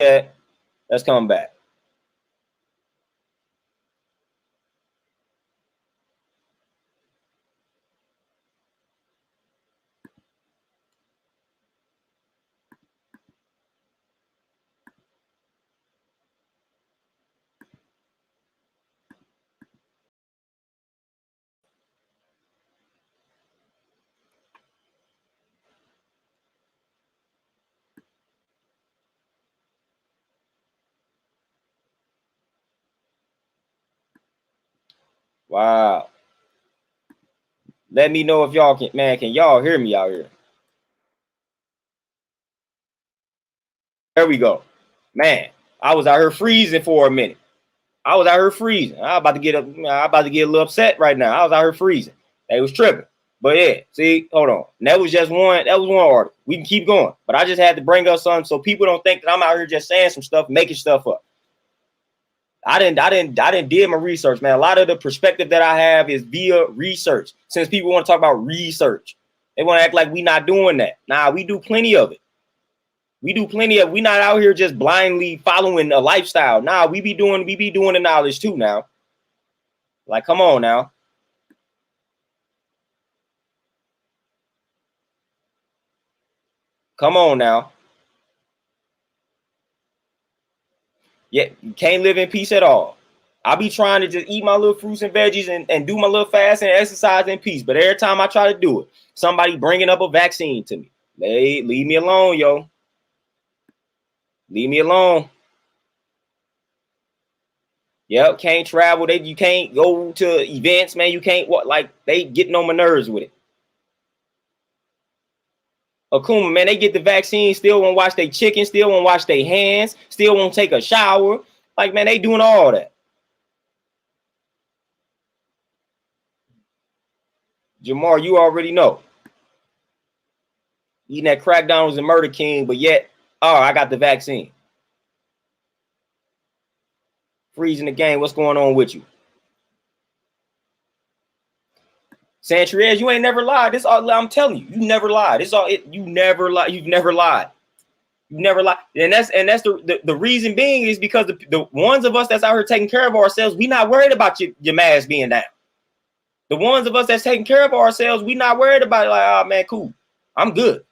Yeah, let's come back. Wow. Let me know if y'all can, man, can y'all hear me out here? There we go. Man, I was out here freezing for a minute. I was out here freezing. I was about to get up. I about to get a little upset right now. I was out here freezing. They was tripping. But yeah, see, hold on. And that was just one. That was one article. We can keep going. But I just had to bring up something so people don't think that I'm out here just saying some stuff, making stuff up. I didn't did my research, man. A lot of the perspective that I have is via research. Since people want to talk about research, they want to act like we not doing that. Nah, we do plenty of it. We do plenty of. We not out here just blindly following a lifestyle. Nah, we be doing the knowledge too now. Like, come on now. Come on now. Yeah, you can't live in peace at all. I be trying to just eat my little fruits and veggies and do my little fast and exercise in peace. But every time I try to do it, somebody bringing up a vaccine to me. Hey, leave me alone, yo. Leave me alone. Yep, can't travel. You can't go to events, man. You can't what like they getting on my nerves with it. Akuma, man, they get the vaccine, still won't wash their chicken, still won't wash their hands, still won't take a shower. Like, man, they doing all that. Jamar, you already know. Eating that crackdown was a murder king, but yet, oh, I got the vaccine. Freezing the game. What's going on with you? Santriez, you ain't never lied. This all I'm telling you, you never lied. It's all it. You never lied. You've never lied. You never lied. And that's the reason being is because the ones of us that's out here taking care of ourselves, we not worried about your mask being down. The ones of us that's taking care of ourselves, we not worried about it. Like, oh man, cool. I'm good.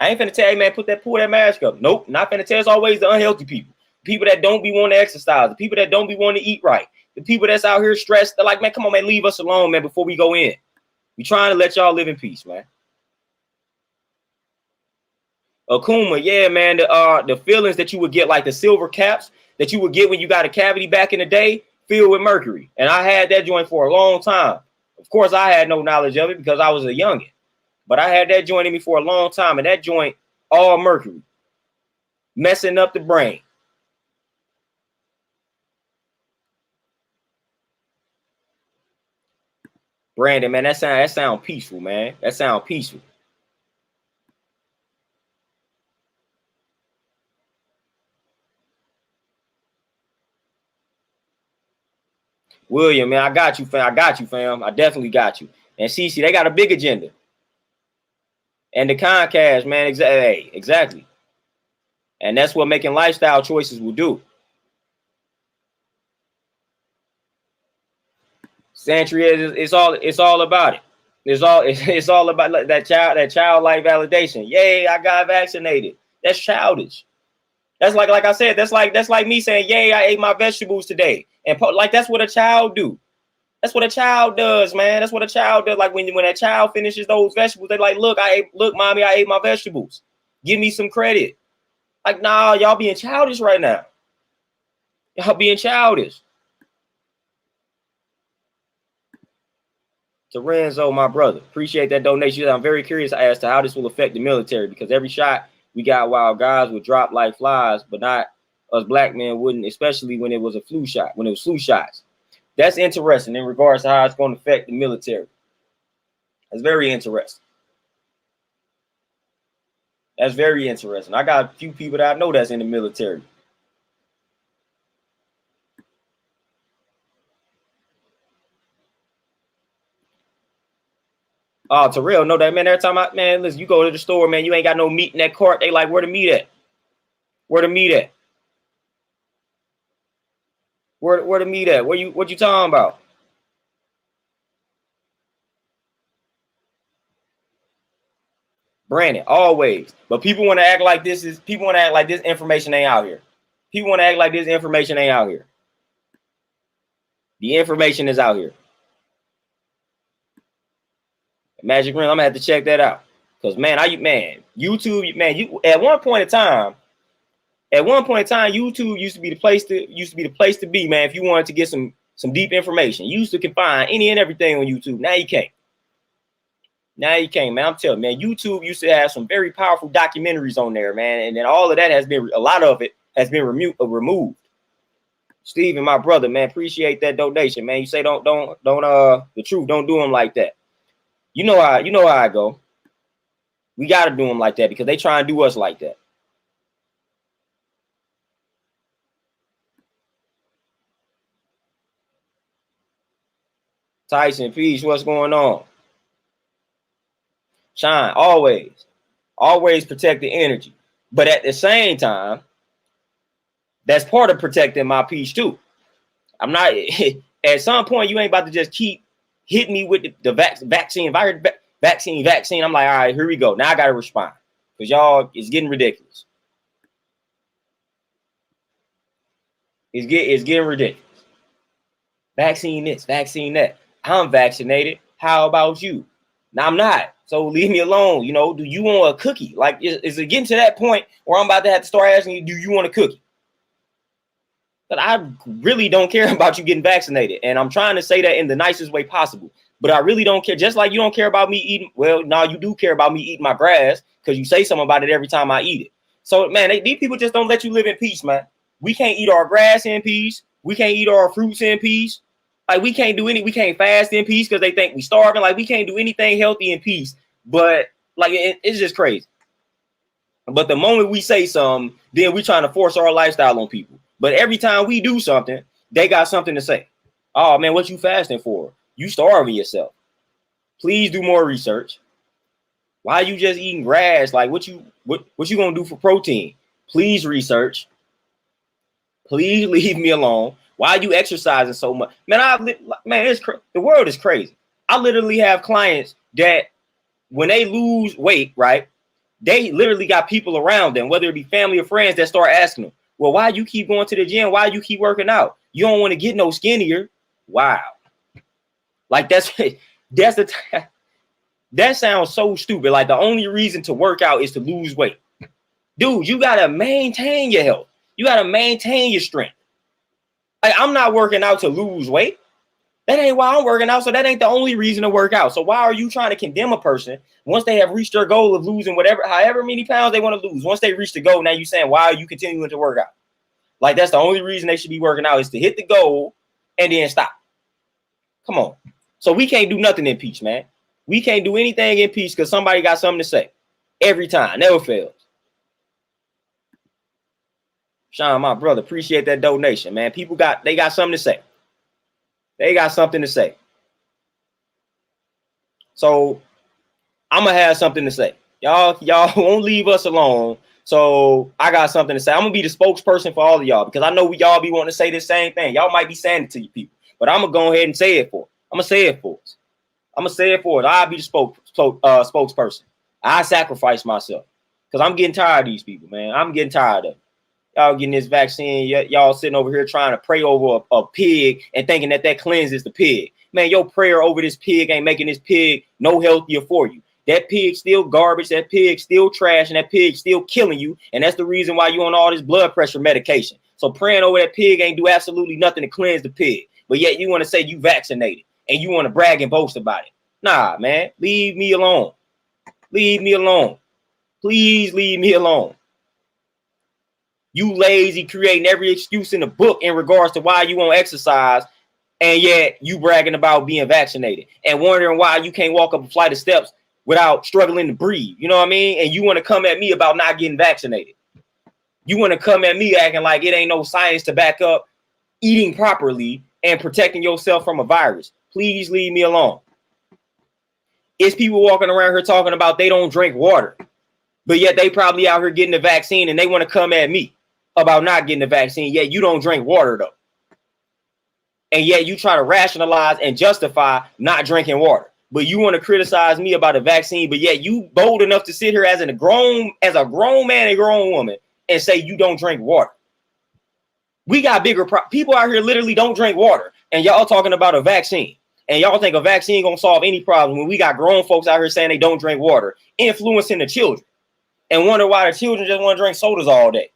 I ain't finna tell you, man, pull that mask up. Nope, not finna tell. It's always the unhealthy people. People that don't be wanting to exercise, the people that don't be wanting to eat right, the people that's out here stressed. They're like, man, come on, man, leave us alone, man, before we go in. We trying to let y'all live in peace, man. Akuma, yeah, man, the feelings that you would get, like the silver caps that you would get when you got a cavity back in the day, filled with mercury. And I had that joint for a long time. Of course, I had no knowledge of it because I was a youngin'. But I had that joint in me for a long time, and that joint, all mercury, messing up the brain. Brandon, man, that sound peaceful, man. That sound peaceful. William, man, I got you, fam. I got you, fam. I definitely got you. And CC, they got a big agenda. And the Comcast, man, exactly. And that's what making lifestyle choices will do. Santry it's all about it. It's all about that childlike validation. Yay, I got vaccinated. That's childish. That's like I said, that's like me saying, yay, I ate my vegetables today. And like that's what a child do. That's what a child does, man. That's what a child does. Like when a child finishes those vegetables, they're like, look, mommy, I ate my vegetables. Give me some credit. Like, nah, y'all being childish right now. Y'all being childish. To Renzo, my brother, appreciate that donation. I'm very curious as to how this will affect the military because every shot we got while guys would drop like flies, but not us black men wouldn't, especially when it was a flu shot, when it was flu shots. That's interesting in regards to how it's going to affect the military. That's very interesting. That's very interesting. I got a few people that I know that's in the military. Oh, Terrell, know that, man. Every time listen, you go to the store, man, you ain't got no meat in that cart. They like, where the meat at? Where the meat at? Where the meat at? What you talking about? Brandon, always. But people want to act like this information ain't out here. People want to act like this information ain't out here. The information is out here. Magic Ring, I'm gonna have to check that out. Cause man, YouTube, man, you at one point in time, YouTube used to be the place to be, man. If you wanted to get some deep information, you used to can find any and everything on YouTube. Now you can't. Now you can't, man. I'm telling you, man, YouTube used to have some very powerful documentaries on there, man. And then all of that a lot of it has been removed. Steven, my brother, man, appreciate that donation, man. You say don't the truth, don't do them like that. You know how I go. We got to do them like that because they try and do us like that. Tyson, peace. What's going on? Shine, always protect the energy. But at the same time, that's part of protecting my peace too. I'm not, at some point, you ain't about to just keep hitting me with the vaccine. If I heard vaccine, I'm like, all right, here we go. Now I got to respond because y'all, it's getting ridiculous. It's getting ridiculous. Vaccine this, vaccine that. I'm vaccinated. How about you? Now I'm not. So leave me alone. You know, do you want a cookie? Like, is it getting to that point where I'm about to have to start asking you, do you want a cookie? But I really don't care about you getting vaccinated. And I'm trying to say that in the nicest way possible. But I really don't care. Just like you don't care about me eating. Well, no, you do care about me eating my grass because you say something about it every time I eat it. So, man, these people just don't let you live in peace, man. We can't eat our grass in peace. We can't eat our fruits in peace. Like, we can't fast in peace because they think we starving. Like, we can't do anything healthy in peace. But, like, it's just crazy. But the moment we say something, then we trying to force our lifestyle on people. But every time we do something, they got something to say. Oh, man, what you fasting for? You starving yourself. Please do more research. Why are you just eating grass? Like, what you going to do for protein? Please research. Please leave me alone. Why are you exercising so much? Man, the world is crazy. I literally have clients that when they lose weight, right, they literally got people around them, whether it be family or friends, that start asking them, well, why you keep going to the gym? Why you keep working out? You don't want to get no skinnier. Wow. Like that sounds so stupid. Like the only reason to work out is to lose weight. Dude, you got to maintain your health. You got to maintain your strength. Like, I'm not working out to lose weight. That ain't why I'm working out. So that ain't the only reason to work out. So why are you trying to condemn a person once they have reached their goal of losing however many pounds they want to lose? Once they reach the goal, now you saying, why are you continuing to work out? Like, that's the only reason they should be working out is to hit the goal and then stop. Come on. So we can't do nothing in peace, man. We can't do anything in peace because somebody got something to say. Every time. Never fails. Sean, my brother, appreciate that donation, man. They got something to say. They got something to say. So I'm going to have something to say. Y'all won't leave us alone. So I got something to say. I'm going to be the spokesperson for all of y'all because I know y'all be wanting to say the same thing. Y'all might be saying it to you people, but I'm going to go ahead and say it for. I'm going to say it for us. I'm going to say it for it. I'll be the spokesperson. I sacrifice myself because I'm getting tired of these people, man. I'm getting tired of it. Y'all getting this vaccine. Y'all sitting over here trying to pray over a pig and thinking that cleanses the pig. Man, your prayer over this pig ain't making this pig no healthier for you. That pig's still garbage. That pig's still trash. And that pig's still killing you. And that's the reason why you on all this blood pressure medication. So praying over that pig ain't do absolutely nothing to cleanse the pig. But yet you want to say you vaccinated and you want to brag and boast about it. Nah, man, leave me alone. Leave me alone. Please leave me alone. You lazy, creating every excuse in the book in regards to why you won't exercise, and yet you bragging about being vaccinated and wondering why you can't walk up a flight of steps without struggling to breathe. You know what I mean? And you want to come at me about not getting vaccinated. You want to come at me acting like it ain't no science to back up eating properly and protecting yourself from a virus. Please leave me alone. It's people walking around here talking about they don't drink water, but yet they probably out here getting the vaccine and they want to come at me. about not getting the vaccine, yet you don't drink water though. And yet you try to rationalize and justify not drinking water. But you want to criticize me about a vaccine, but yet you bold enough to sit here as a grown man and grown woman and say you don't drink water. We got bigger people out here literally don't drink water, and y'all talking about a vaccine. And y'all think a vaccine gonna solve any problem when we got grown folks out here saying they don't drink water, influencing the children, and wonder why the children just want to drink sodas all day.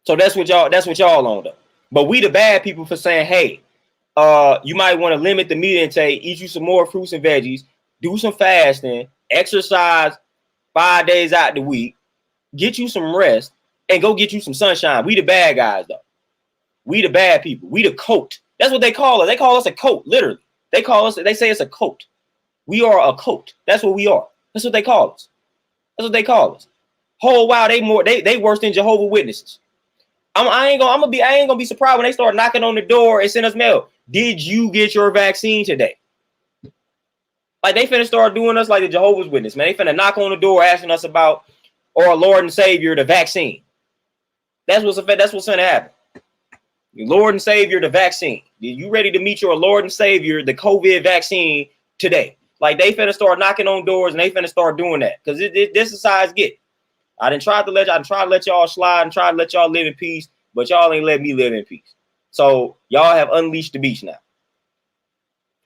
So that's what y'all on though. But we the bad people for saying, hey, you might want to limit the meat intake, eat you some more fruits and veggies, do some fasting, exercise 5 days out the week, get you some rest, and go get you some sunshine. We the bad guys though. We the bad people. We the coat. That's what they call us. They call us a coat, literally. They say it's a coat. We are a coat. That's what we are. That's what they call us. That's what they call us. Whole wow, they worse than Jehovah's Witnesses. I ain't gonna be surprised when they start knocking on the door and send us mail. Did you get your vaccine today? Like they finna start doing us like the Jehovah's Witness, man. They finna knock on the door asking us about our Lord and Savior, the vaccine. That's what's gonna happen. Your Lord and Savior, the vaccine. You ready to meet your Lord and Savior, the COVID vaccine today? Like they finna start knocking on doors and they finna start doing that because this is how it's get. I done tried to let y'all slide and try to let y'all live in peace, but y'all ain't let me live in peace. So y'all have unleashed the beast now.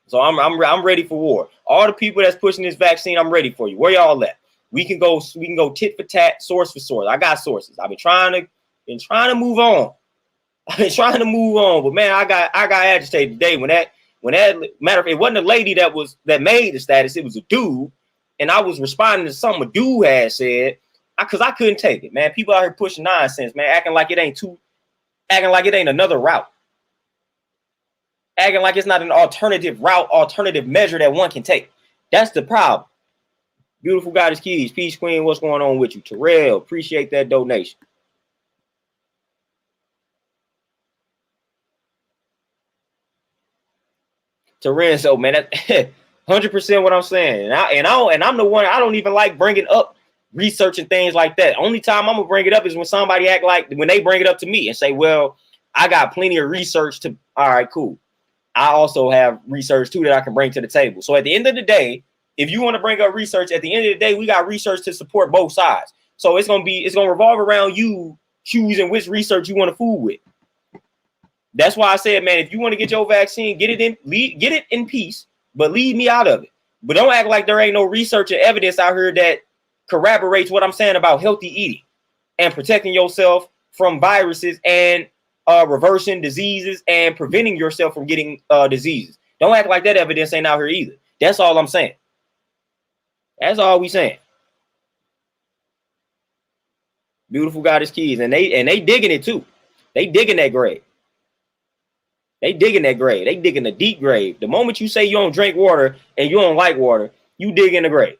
So I'm ready for war. All the people that's pushing this vaccine, I'm ready for you. Where y'all at? We can go tit for tat, source for source. I got sources. I've been trying to move on. But man, I got agitated today when that matter of fact, it wasn't a lady that made the status, it was a dude, and I was responding to something a dude had said because I couldn't take it, man. People out here pushing nonsense, man, acting like it ain't another route. Acting like it's not an alternative route, alternative measure that one can take. That's the problem. Beautiful Goddess Keys, Peace Queen, what's going on with you? Terrell, appreciate that donation. Terenzo, man, that's 100% what I'm saying. And I'm the one, I don't even like bringing up research and things like that. Only time I'm gonna bring it up is when somebody act like when they bring it up to me and say, well, I got plenty of research to, all right, cool. I also have research too that I can bring to the table. So at the end of the day, if you want to bring up research, at the end of the day, we got research to support both sides. So it's gonna revolve around you choosing which research you want to fool with. That's why I said, man, if you want to get your vaccine, get it in peace, but leave me out of it. But don't act like there ain't no research and evidence out here that corroborates what I'm saying about healthy eating and protecting yourself from viruses and reversing diseases and preventing yourself from getting diseases. Don't act like that evidence ain't out here either. That's all I'm saying. That's all we saying. Beautiful Goddess Keys, and they digging it too. They digging that grave. They digging that grave. They digging a deep grave. The moment you say you don't drink water and you don't like water, you dig in the grave.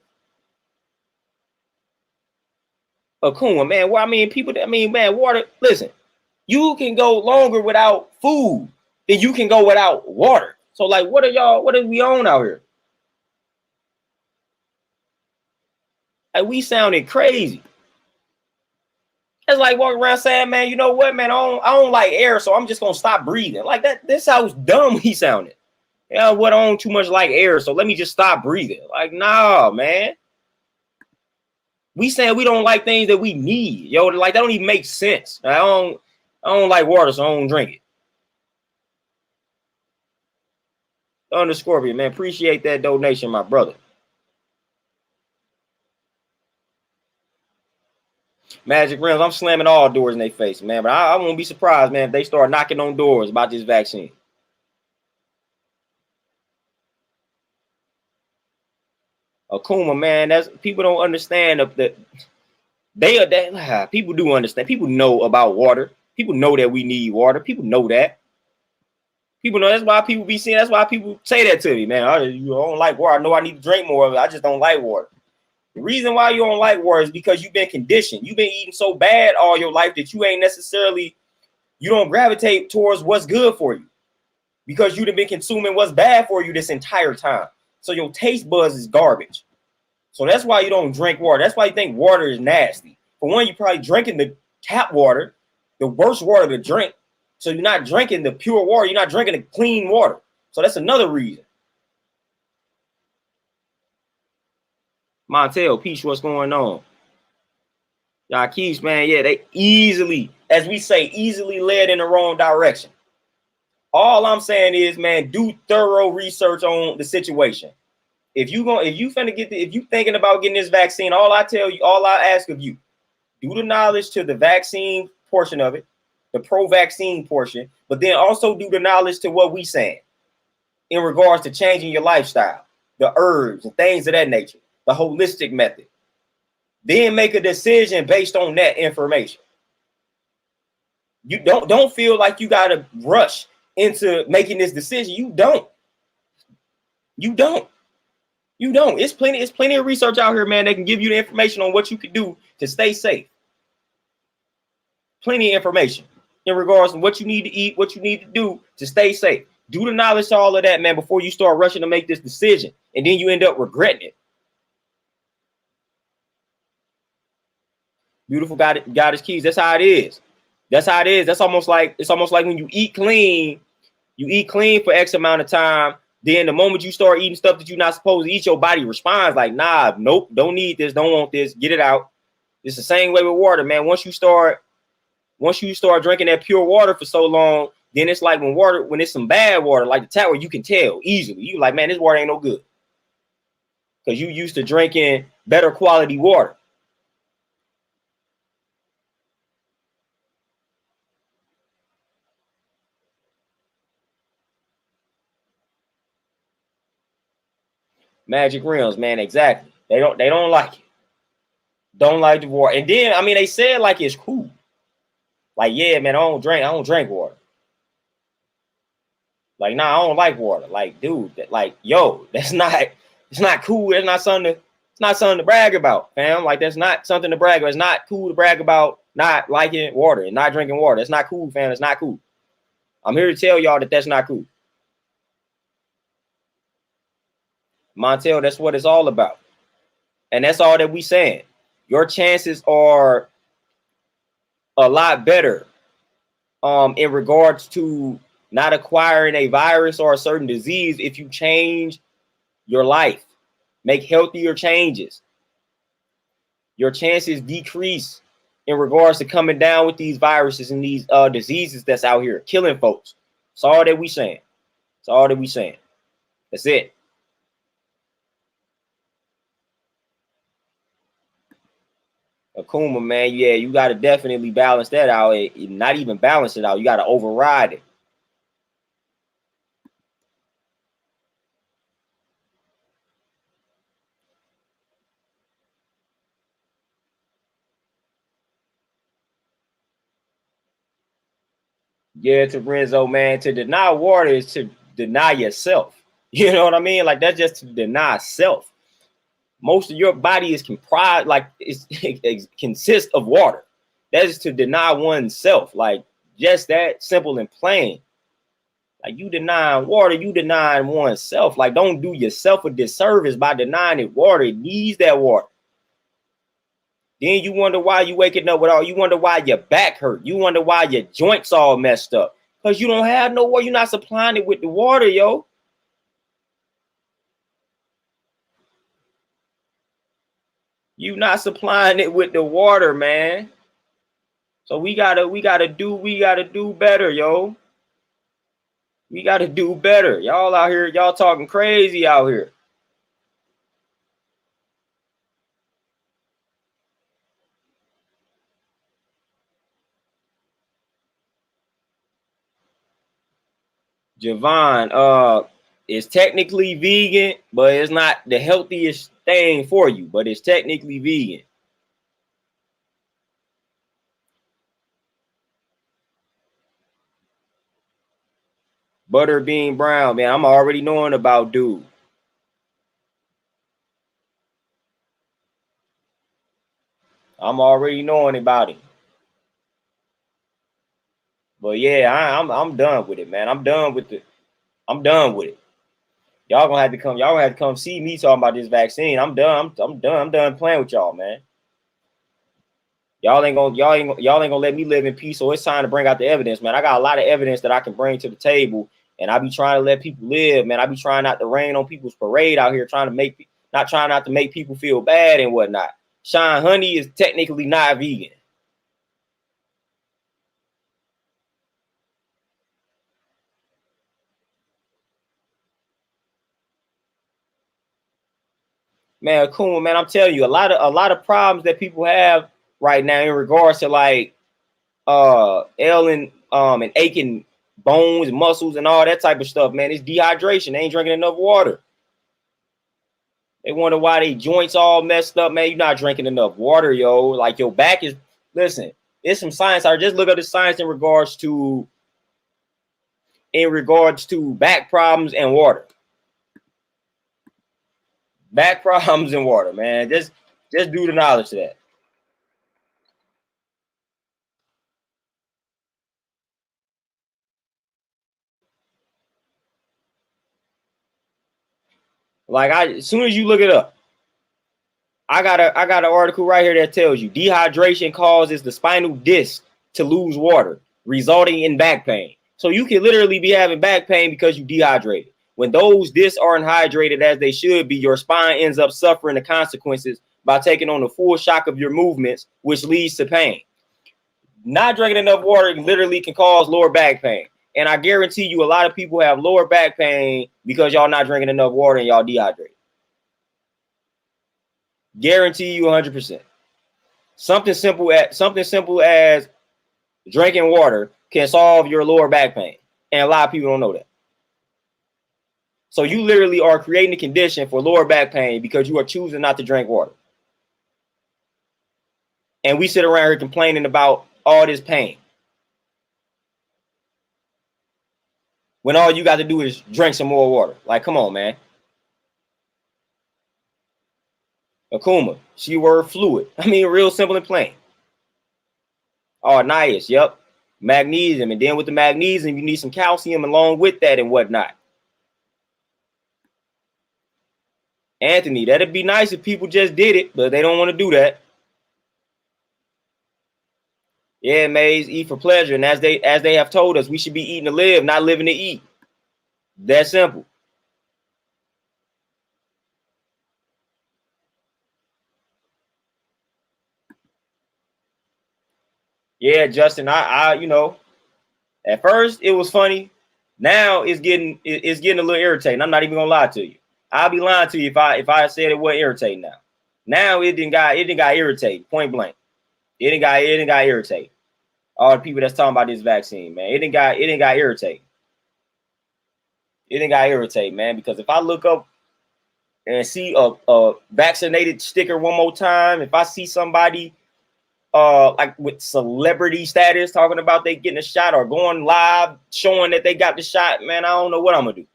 A coon, man. Well, man, water. Listen, you can go longer without food than you can go without water. So, like, what are we on out here? Like, we sounding crazy. It's like walking around saying, man, you know what, man, I don't like air, so I'm just gonna stop breathing. Like that, this how dumb he sounded. Yeah, what I don't too much like air, so let me just stop breathing. Like, nah, man. We saying we don't like things that we need. Yo, like that don't even make sense. I don't like water, so I don't drink it. Thunder Scorpion, man. Appreciate that donation, my brother. Magic Realms, I'm slamming all doors in their face, man. But I won't be surprised, man, if they start knocking on doors about this vaccine. Akuma, man, that's people don't understand people do understand. People know about water. People know that we need water. People know that. People know that's why people be saying. That's why people say that to me, man. You don't like water. I know I need to drink more of it. I just don't like water. The reason why you don't like water is because you've been conditioned. You've been eating so bad all your life that you don't gravitate towards what's good for you because you've been consuming what's bad for you this entire time. So your taste buds is garbage. So that's why you don't drink water. That's why you think water is nasty. For one, you're probably drinking tap water, the worst water to drink. So you're not drinking the pure water. You're not drinking the clean water. So that's another reason. Montel, Peach, what's going on? Y'all keeps, man, yeah, they easily, as we say, easily led in the wrong direction. All I'm saying is, man, do thorough research on the situation. If you thinking about getting this vaccine, all I ask of you, do the knowledge to the vaccine portion of it, the pro-vaccine portion, but then also do the knowledge to what we saying in regards to changing your lifestyle, the herbs and things of that nature, the holistic method. Then make a decision based on that information. You don't feel like you gotta rush into making this decision. You don't. It's plenty of research out here, man, that can give you the information on what you can do to stay safe. Plenty of information in regards to what you need to eat, what you need to do to stay safe. Do the knowledge to all of that, man, before you start rushing to make this decision, and then you end up regretting it. Beautiful Goddess Keys. That's how it is. That's how it is. It's almost like when you eat clean for X amount of time. Then the moment you start eating stuff that you're not supposed to eat, your body responds like, nah, nope, don't need this, don't want this, get it out. It's the same way with water, man. Once you start drinking that pure water for so long, then it's like when it's some bad water, like the tap water, you can tell easily. You like, man, this water ain't no good. Because you used to drinking better quality water. Magic rims, man, exactly. They don't like it. Don't like the water. And then, I mean, they said like it's cool. Like, yeah, man, I don't drink water. Like, nah, I don't like water. Like, dude, like, yo, it's not cool. It's not something to brag about, fam. Like, that's not something to brag about. It's not cool to brag about not liking water and not drinking water. It's not cool, fam. It's not cool. I'm here to tell y'all that that's not cool. Montel, that's what it's all about. And that's all that we saying. Your chances are a lot better in regards to not acquiring a virus or a certain disease if you change your life, make healthier changes. Your chances decrease in regards to coming down with these viruses and these diseases that's out here killing folks. That's all that we saying. That's all that we saying. That's it. Akuma, man, yeah, you got to definitely balance that out. Not even balance it out. You got to override it. Yeah, to Renzo, man, to deny water is to deny yourself. You know what I mean? Like, that's just to deny self. Most of your body is comprised, like, it consists of water. That is to deny oneself. Like, just that simple and plain. Like, you denying water, you denying oneself. Like, don't do yourself a disservice by denying it water. It needs that water. Then you wonder why you waking up with all, you wonder why your back hurt. You wonder why your joints all messed up. Because you don't have no water. You're not supplying it with the water, yo. You not supplying it with the water, man. So we gotta do better, yo. We gotta do better. Y'all out here, y'all talking crazy out here. Javon, it's technically vegan, but it's not the healthiest thing for you, but it's technically vegan. Butterbean Brown, man, I'm already knowing about dude. I'm already knowing about him. But yeah, I'm done with it, man. I'm done with it. Y'all gonna have to come. Y'all gonna have to come see me talking about this vaccine. I'm done. I'm done. I'm done playing with y'all, man. Y'all ain't gonna let me live in peace. So it's time to bring out the evidence, man. I got a lot of evidence that I can bring to the table, and I be trying to let people live, man. I be trying not to rain on people's parade out here, trying not to make people feel bad and whatnot. Shine Honey is technically not vegan. Man, cool, man. I'm telling you, a lot of problems that people have right now in regards to like ailing and aching bones, muscles, and all that type of stuff, man. It's dehydration. They ain't drinking enough water. They wonder why they joints all messed up, man. You're not drinking enough water, yo. Like your back is, listen, it's some science. I just look at the science in regards to back problems and water. Back problems and water, man. Just do the knowledge to that. Like as soon as you look it up, I got an article right here that tells you dehydration causes the spinal disc to lose water, resulting in back pain. So you can literally be having back pain because you dehydrated. When those discs aren't hydrated as they should be, your spine ends up suffering the consequences by taking on the full shock of your movements, which leads to pain. Not drinking enough water literally can cause lower back pain. And I guarantee you a lot of people have lower back pain because y'all not drinking enough water and y'all dehydrated. Guarantee you 100%. Something simple as drinking water can solve your lower back pain. And a lot of people don't know that. So you literally are creating a condition for lower back pain because you are choosing not to drink water. And we sit around here complaining about all this pain, when all you got to do is drink some more water. Like, come on, man. Akuma, she word fluid. I mean, real simple and plain. Oh, nice. Yep. Magnesium. And then with the magnesium, you need some calcium along with that and whatnot. Anthony, that'd be nice if people just did it, but they don't want to do that. Yeah, Maze, eat for pleasure. And as they have told us, we should be eating to live, not living to eat. That simple. Yeah, Justin, I at first it was funny. Now it's getting a little irritating. I'm not even gonna lie to you. I'll be lying to you if I said it wasn't irritating now. Now it didn't got irritating, point blank. It didn't got irritating. All the people that's talking about this vaccine, man. It didn't got irritating. It didn't got irritating, man, because if I look up and see a vaccinated sticker one more time, if I see somebody like with celebrity status talking about they getting a shot or going live showing that they got the shot, man, I don't know what I'm gonna do.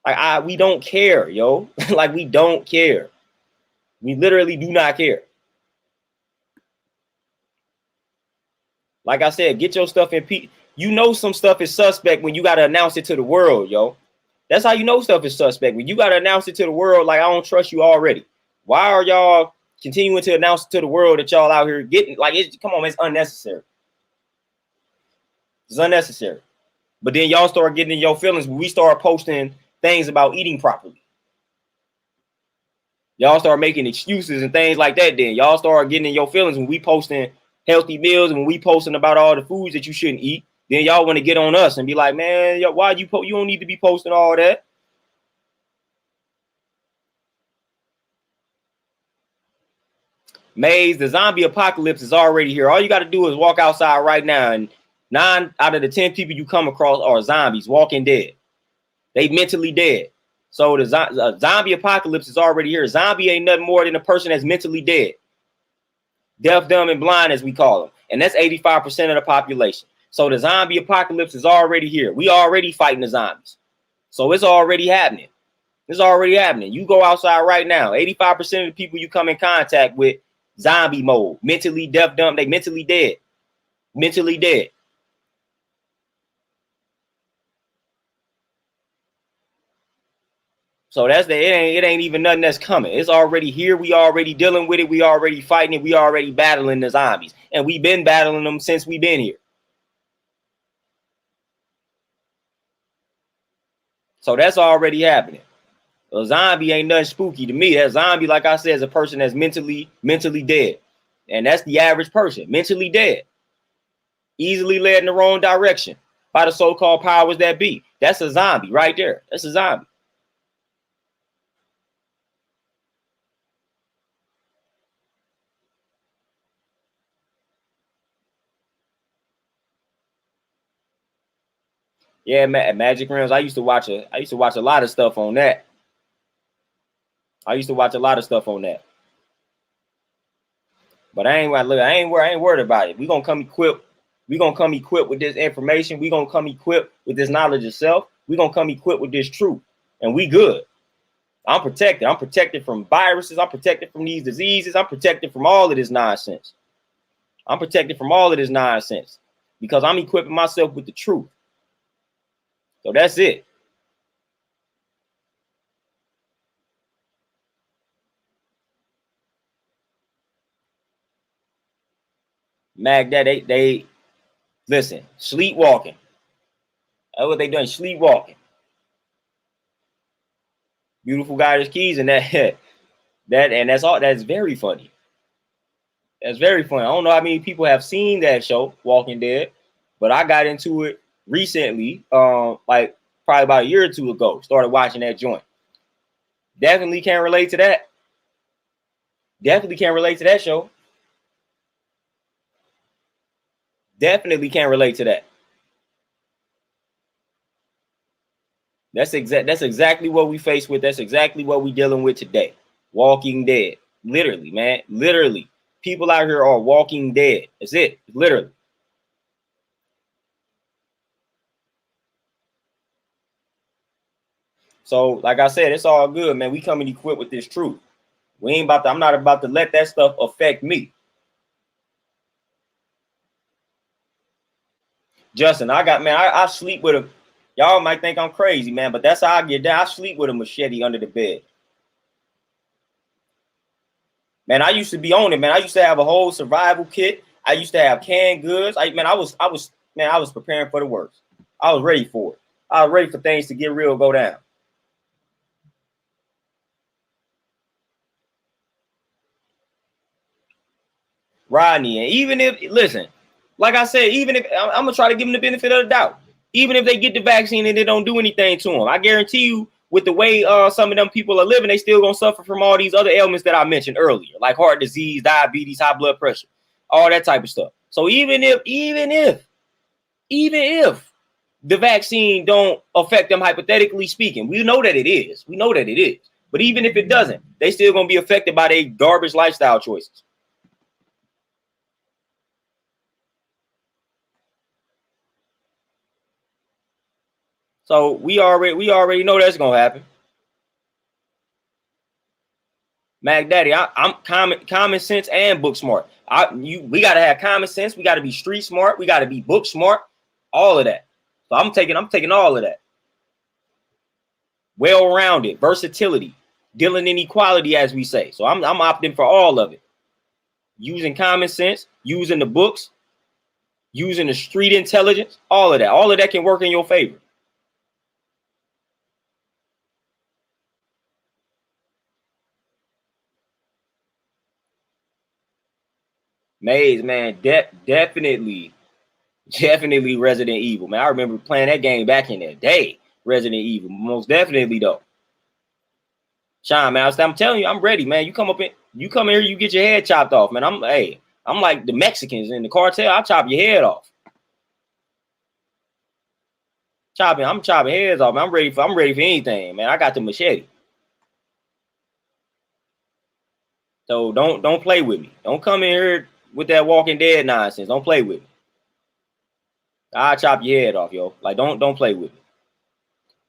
Like we don't care, yo. Like we don't care. We literally do not care. Like I said, get your stuff in peace. You know some stuff is suspect when you gotta announce it to the world, yo. That's how you know stuff is suspect. When you gotta announce it to the world, like I don't trust you already. Why are y'all continuing to announce to the world that y'all out here getting like come on, it's unnecessary. It's unnecessary. But then y'all start getting in your feelings when we start posting things about eating properly. Y'all start making excuses and things like that. Then y'all start getting in your feelings when we posting healthy meals and when we posting about all the foods that you shouldn't eat. Then y'all want to get on us and be like, man, why you don't need to be posting all that. Maze, the zombie apocalypse is already here. All you got to do is walk outside right now, and 9 out of the 10 people you come across are zombies, walking dead. They mentally dead. So the zombie apocalypse is already here. Zombie ain't nothing more than a person that's mentally dead. Deaf, dumb, and blind, as we call them. And that's 85% of the population. So the zombie apocalypse is already here. We already fighting the zombies. So it's already happening. It's already happening. You go outside right now. 85% of the people you come in contact with, zombie mode. Mentally deaf, dumb. They mentally dead. Mentally dead. So that's it ain't even nothing that's coming. It's already here. We already dealing with it. We already fighting it. We already battling the zombies. And we've been battling them since we've been here. So that's already happening. A zombie ain't nothing spooky to me. That zombie, like I said, is a person that's mentally dead. And that's the average person, mentally dead. Easily led in the wrong direction by the so-called powers that be. That's a zombie right there. That's a zombie. Yeah, Magic Realms. I used to watch a lot of stuff on that. But I ain't worried about it. We gonna come equipped. We gonna come equipped with this information. We gonna come equipped with this knowledge of self. We gonna come equipped with this truth, and we good. I'm protected. I'm protected from viruses. I'm protected from these diseases. I'm protected from all of this nonsense. I'm protected from all of this nonsense because I'm equipping myself with the truth. So that's it. Magda, they listen, sleepwalking. That's what they doing, sleepwalking. Beautiful Goddess Keys and that and that's all. That's very funny. That's very funny. I don't know how many people have seen that show, Walking Dead, but I got into it recently, like probably about a year or two ago. Started watching that joint. Definitely can't relate to that. Definitely can't relate to that show. Definitely can't relate to that. That's exactly what we face with. That's exactly what we dealing with today. Walking Dead. Literally, man. Literally. People out here are walking dead. That's it. Literally. So, like I said, it's all good, man. We coming equipped with this truth. We ain't about to, I'm not about to let that stuff affect me. Justin, I sleep with a, y'all might think I'm crazy, man, but that's how I get down. I sleep with a machete under the bed. Man, I used to be on it, man. I used to have a whole survival kit. I used to have canned goods. I was preparing for the worst. I was ready for it. I was ready for things to get real, go down. Rodney, and even if, listen, like I said, even if I'm gonna try to give them the benefit of the doubt, even if they get the vaccine and it don't do anything to them, I guarantee you, with the way some of them people are living, they still gonna suffer from all these other ailments that I mentioned earlier, like heart disease, diabetes, high blood pressure, all that type of stuff. So even if the vaccine don't affect them, hypothetically speaking, we know that it is. But even if it doesn't, they still gonna be affected by their garbage lifestyle choices. So we already know that's gonna happen. Mac Daddy, I'm common sense and book smart. We gotta have common sense. We gotta be street smart. We gotta be book smart. All of that. So I'm taking all of that. Well-rounded, versatility, dealing in equality, as we say. So I'm opting for all of it. Using common sense, using the books, using the street intelligence, all of that. All of that can work in your favor. Maze, man, definitely Resident Evil, man. I remember playing that game back in the day. Resident Evil, most definitely though. Sean, man, I'm telling you, I'm ready, man. You come in here, you get your head chopped off, man. I'm like the Mexicans in the cartel. I'll chop your head off. I'm chopping heads off, man. I'm ready for anything, man. I got the machete. So don't play with me. Don't come in here with that Walking Dead nonsense. Don't play with me. I'll chop your head off, yo. Like don't play with me.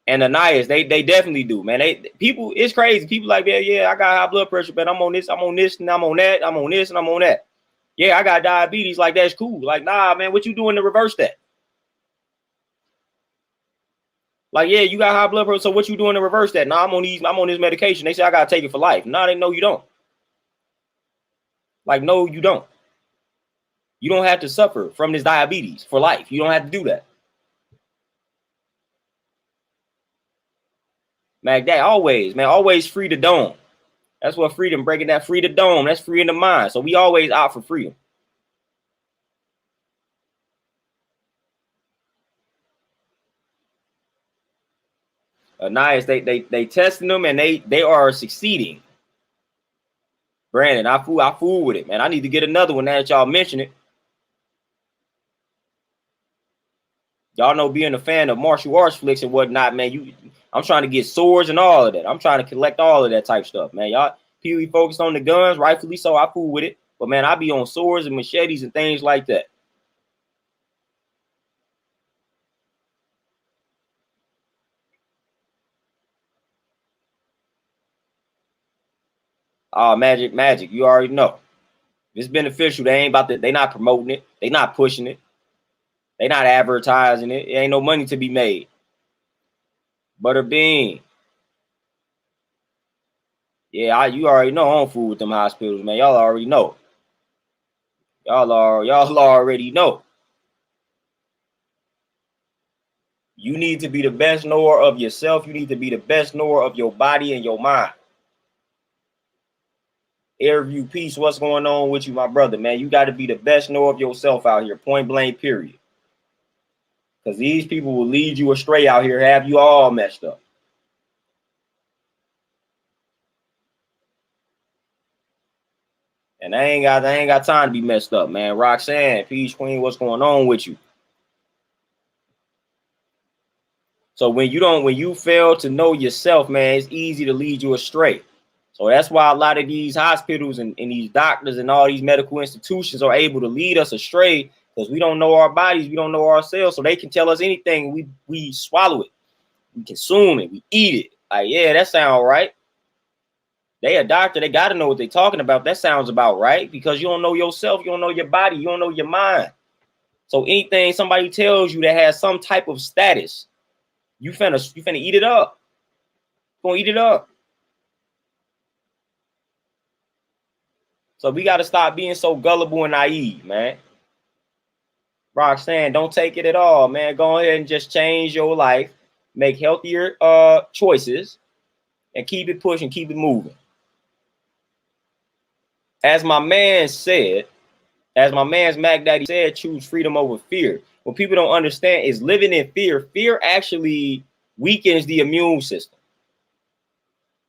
And Ananias, they definitely do, man. People, it's crazy. People like, yeah, I got high blood pressure, but I'm on this, and I'm on that, I'm on this, and I'm on that. Yeah, I got diabetes. Like, that's cool. Like, nah, man, what you doing to reverse that? Like, yeah, you got high blood pressure. So what you doing to reverse that? Nah, I'm on this medication. They say I gotta take it for life. Nah, they know you don't. Like, no, you don't. You don't have to suffer from this diabetes for life. You don't have to do that. Man, that always, man, always free the dome. That's what freedom, breaking that free the dome. That's free in the mind. So we always opt for freedom. Nice, they testing them and they are succeeding. Brandon, I fool with it, man. I need to get another one now that y'all mention it. Y'all know being a fan of martial arts flicks and whatnot, man. I'm trying to get swords and all of that. I'm trying to collect all of that type stuff, man. Y'all people focused on the guns, rightfully so. I fool with it, but man, I be on swords and machetes and things like that. Magic. You already know. If it's beneficial, they ain't about to. They not promoting it. They not pushing it. They not advertising it. It ain't no money to be made. Butterbean. Yeah, you already know I don't fool with them hospitals, man. Y'all already know. Y'all already know. You need to be the best knower of yourself. You need to be the best knower of your body and your mind. Airview Peace, what's going on with you, my brother, man? You got to be the best knower of yourself out here, point blank, period. Because these people will lead you astray out here, have you all messed up. And I ain't got time to be messed up, man. Roxanne, Peace Queen, what's going on with you? So when you fail to know yourself, man, it's easy to lead you astray. So that's why a lot of these hospitals and these doctors and all these medical institutions are able to lead us astray because we don't know our bodies, we don't know ourselves. So they can tell us anything, we swallow it, we consume it, we eat it. Like, yeah, that sounds right. They a doctor, they got to know what they're talking about. That sounds about right because you don't know yourself, you don't know your body, you don't know your mind. So anything somebody tells you that has some type of status, you finna eat it up. Gonna eat it up. So we got to stop being so gullible and naive, man. Roxanne, don't take it at all, man. Go ahead and just change your life, make healthier choices, and keep it pushing, keep it moving. As my man said, as my man's Mac Daddy said, choose freedom over fear. What people don't understand is living in fear. Fear actually weakens the immune system.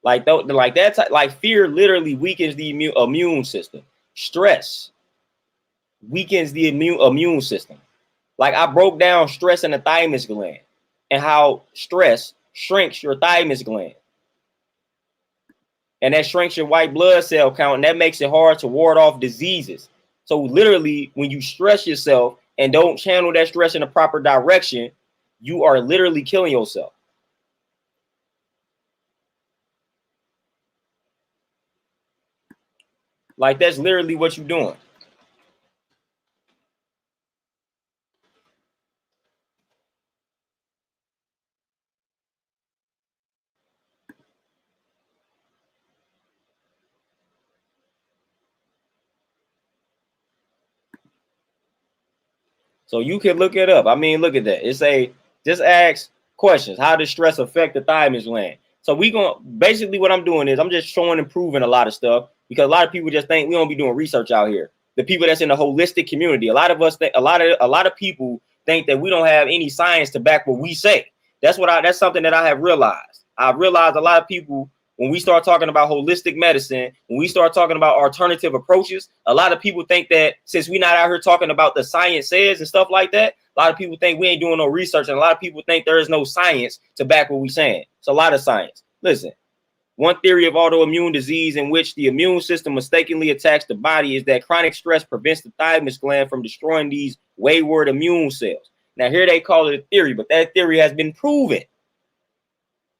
Like that, like fear literally weakens the immune system. Stress weakens the immune system. Like I broke down stress in the thymus gland and how stress shrinks your thymus gland. And that shrinks your white blood cell count, and that makes it hard to ward off diseases. So literally, when you stress yourself and don't channel that stress in the proper direction, you are literally killing yourself. Like that's literally what you're doing. So you can look it up. I mean, look at that. It's just ask questions. How does stress affect the thymus gland? So we going basically what I'm doing is I'm just showing and proving a lot of stuff because a lot of people just think we don't be doing research out here. The people that's in the holistic community, a lot of us think a lot of people think that we don't have any science to back what we say. That's something that I have realized. I've realized a lot of people when we start talking about holistic medicine, when we start talking about alternative approaches, a lot of people think that since we're not out here talking about the science says and stuff like that, a lot of people think we ain't doing no research, and a lot of people think there is no science to back what we're saying. It's a lot of science. Listen, one theory of autoimmune disease in which the immune system mistakenly attacks the body is that chronic stress prevents the thymus gland from destroying these wayward immune cells. Now, here they call it a theory, but that theory has been proven.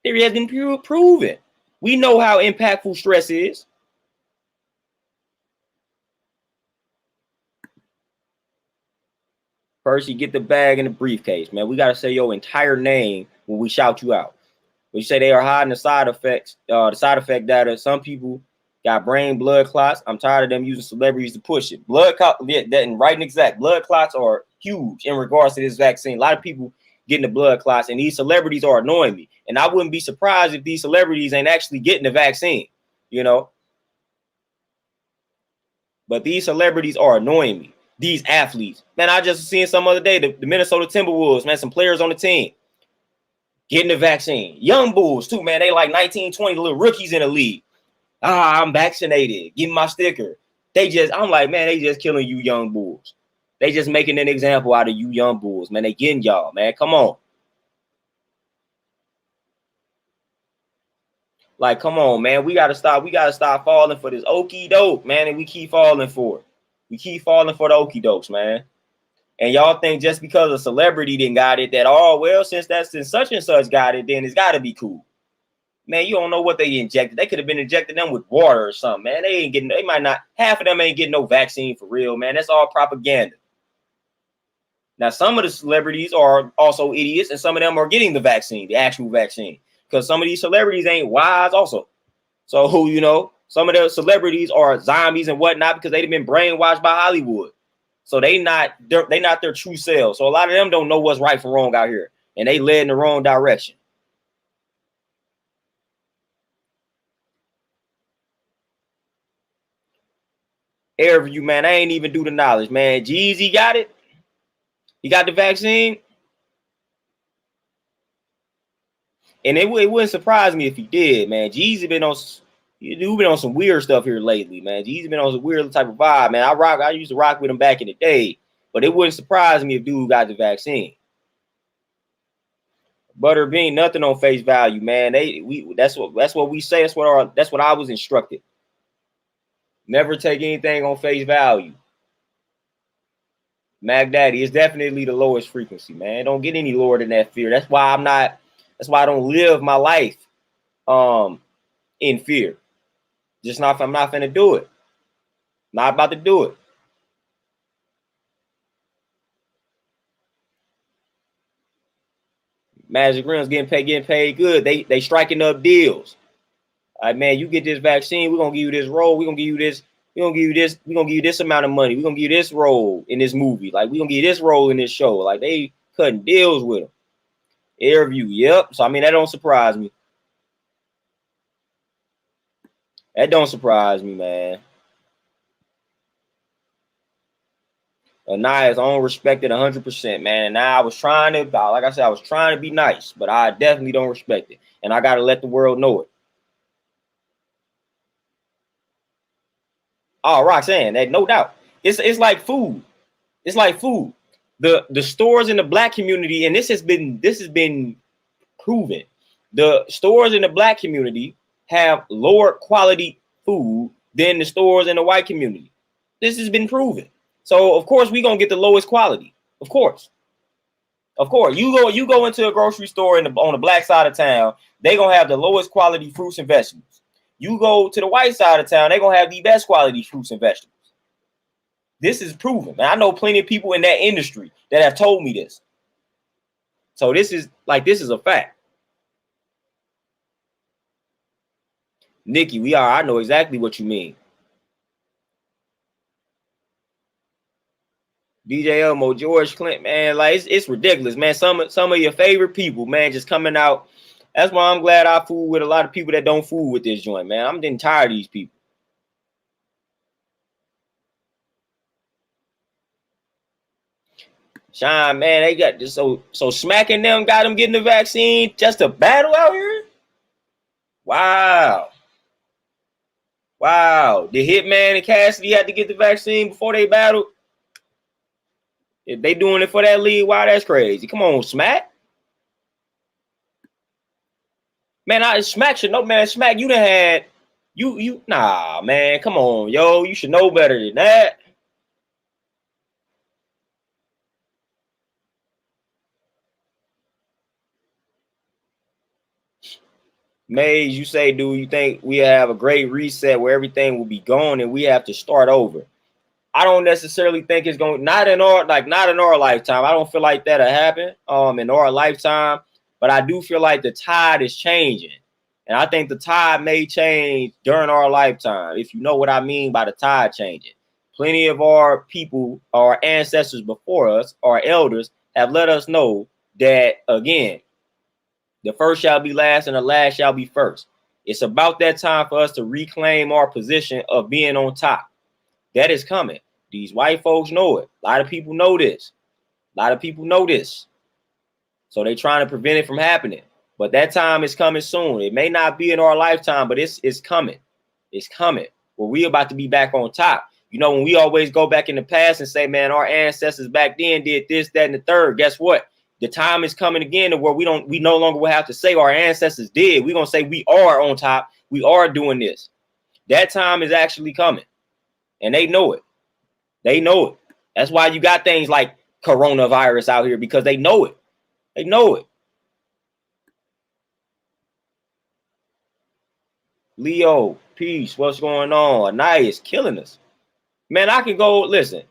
Theory has been proven. We know how impactful stress is. Percy, get the bag and the briefcase, man. We got to say your entire name when we shout you out. When you say they are hiding the side effects, the side effect data, some people got brain blood clots. I'm tired of them using celebrities to push it. Blood clot, yeah, that and right and exact. Blood clots are huge in regards to this vaccine. A lot of people getting the blood clots, and these celebrities are annoying me. And I wouldn't be surprised if these celebrities ain't actually getting the vaccine, you know. But these celebrities are annoying me. These athletes, man, I just seen some other day the Minnesota Timberwolves, man, some players on the team getting the vaccine. Young Bulls too, man. They like 19, 20 little rookies in the league. I'm vaccinated. Give me my sticker. I'm like, man, they just killing you young Bulls. They just making an example out of you young Bulls, man. They getting y'all, man. Come on. Like, come on, man. We gotta stop. We gotta stop falling for this okie doke, man. And we keep falling for it. We keep falling for the okie dokes, man. And y'all think just because a celebrity didn't got it that, oh, well, since such and such got it, then it's gotta be cool. Man, you don't know what they injected. They could have been injecting them with water or something, man. They might not, half of them ain't getting no vaccine for real, man. That's all propaganda. Now, some of the celebrities are also idiots, and some of them are getting the vaccine, the actual vaccine, because some of these celebrities ain't wise also. So, you know, some of the celebrities are zombies and whatnot because they've been brainwashed by Hollywood. So they not their true selves. So a lot of them don't know what's right from wrong out here, and they led in the wrong direction. Airview, man, I ain't even do the knowledge, man. Jeezy got it. He got the vaccine. And it wouldn't surprise me if he did, man. Jeezy been on some weird stuff here lately, man. Jeezy been on some weird type of vibe, man. I used to rock with him back in the day, but it wouldn't surprise me if dude got the vaccine. Butterbean, nothing on face value, man. That's what we say. That's what I was instructed. Never take anything on face value. Mac Daddy is definitely the lowest frequency, man. Don't get any lower than that fear. That's why I don't live my life in fear. Just not if I'm not finna do it. Not about to do it. Magic Rims getting paid good. They striking up deals. All right, man, you get this vaccine, we're gonna give you this role, we're gonna give you this amount of money, we're gonna give you this role in this movie, like we're gonna give you this role in this show. Like they cutting deals with them. Airview, yep. So I mean that don't surprise me. That don't surprise me, man. Ania's own respected 100%, man. And now I was trying to, like I said, I was trying to be nice, but I definitely don't respect it. And I gotta let the world know it. Oh, Roxanne, that no doubt. It's like food. It's like food. The stores in the black community, and this has been proven. The stores in the black community have lower quality food than the stores in the white community. This has been proven. So of course we're gonna get the lowest quality. Of course. You go into a grocery store on the black side of town, they're gonna have the lowest quality fruits and vegetables. You go to the white side of town, they're gonna have the best quality fruits and vegetables. This is proven. And I know plenty of people in that industry that have told me this. So this is a fact. Nikki, I know exactly what you mean. DJ Elmo, George Clinton, man, like it's ridiculous, man. Some of your favorite people, man, just coming out. That's why I'm glad I fool with a lot of people that don't fool with this joint, man. I'm getting tired of these people. Sean, man, they got this so smacking them, got them getting the vaccine just to battle out here. Wow. The Hitman and Cassidy had to get the vaccine before they battled. If they doing it for that league, wow, that's crazy. Come on, Smack. Man, Smack should know, man. Smack, you done had nah, man. Come on, yo. You should know better than that. Maze, you say, do you think we have a great reset where everything will be gone and we have to start over? I don't necessarily think it's going not in our lifetime. I don't feel like that'll happen in our lifetime. but I do feel like the tide is changing. And I think the tide may change during our lifetime, if you know what I mean by the tide changing. Plenty of our people, our ancestors before us, our elders, have let us know that, again, the first shall be last and the last shall be first. It's about that time for us to reclaim our position of being on top. That is coming. These white folks know it. A lot of people know this. A lot of people know this. So they're trying to prevent it from happening. But that time is coming soon. It may not be in our lifetime, but it's coming. It's coming. Well, we about to be back on top. You know, when we always go back in the past and say, man, our ancestors back then did this, that, and the third. Guess what? The time is coming again to where we no longer will have to say our ancestors did. We're going to say we are on top. We are doing this. That time is actually coming. And they know it. They know it. That's why you got things like coronavirus out here, because they know it. They know it. Leo, peace. What's going on? Anaya is killing us. Man, I can go, listen,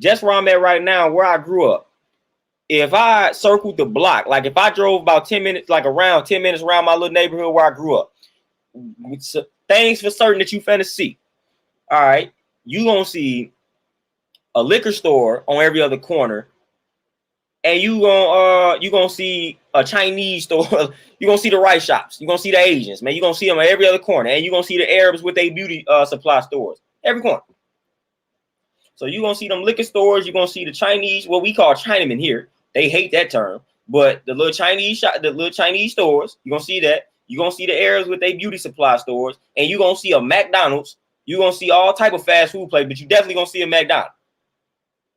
just where I'm at right now, where I grew up. If I circled the block, like if I drove about 10 minutes, like around 10 minutes around my little neighborhood where I grew up, things for certain that you finna see. All right. You gonna see a liquor store on every other corner, and you gonna see a Chinese store. You gonna see the rice shops. You gonna see the Asians, man. You gonna see them at every other corner, and you gonna see the Arabs with their beauty supply stores every corner. So you gonna see them liquor stores. You gonna see the Chinese, what we call Chinamen here. They hate that term, but the little Chinese shop, the little Chinese stores. You gonna see that. You gonna see the Arabs with their beauty supply stores, and you gonna see a McDonald's. You gonna see all type of fast food places, but you definitely gonna see a McDonald's.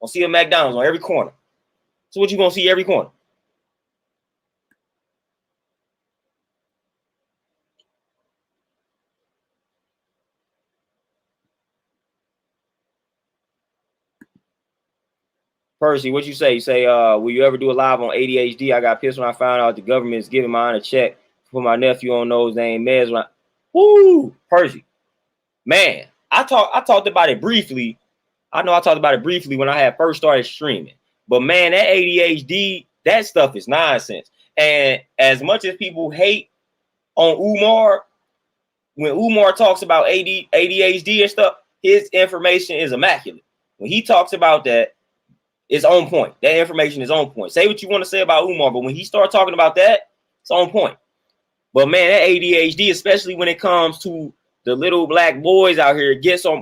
Gonna see a McDonald's on every corner. So what you gonna see every corner? Percy, what you say? You say, will you ever do a live on ADHD? I got pissed when I found out the government is giving mine a check for my nephew on those name meds. Woo, Percy. Man, I talked about it briefly. I know I talked about it briefly when I had first started streaming. But man, that ADHD, that stuff is nonsense. And as much as people hate on Umar, when Umar talks about ADHD and stuff, his information is immaculate. When he talks about that, it's on point. That information is on point. Say what you want to say about Umar, but when he starts talking about that, it's on point. But man, that ADHD, especially when it comes to the little black boys out here,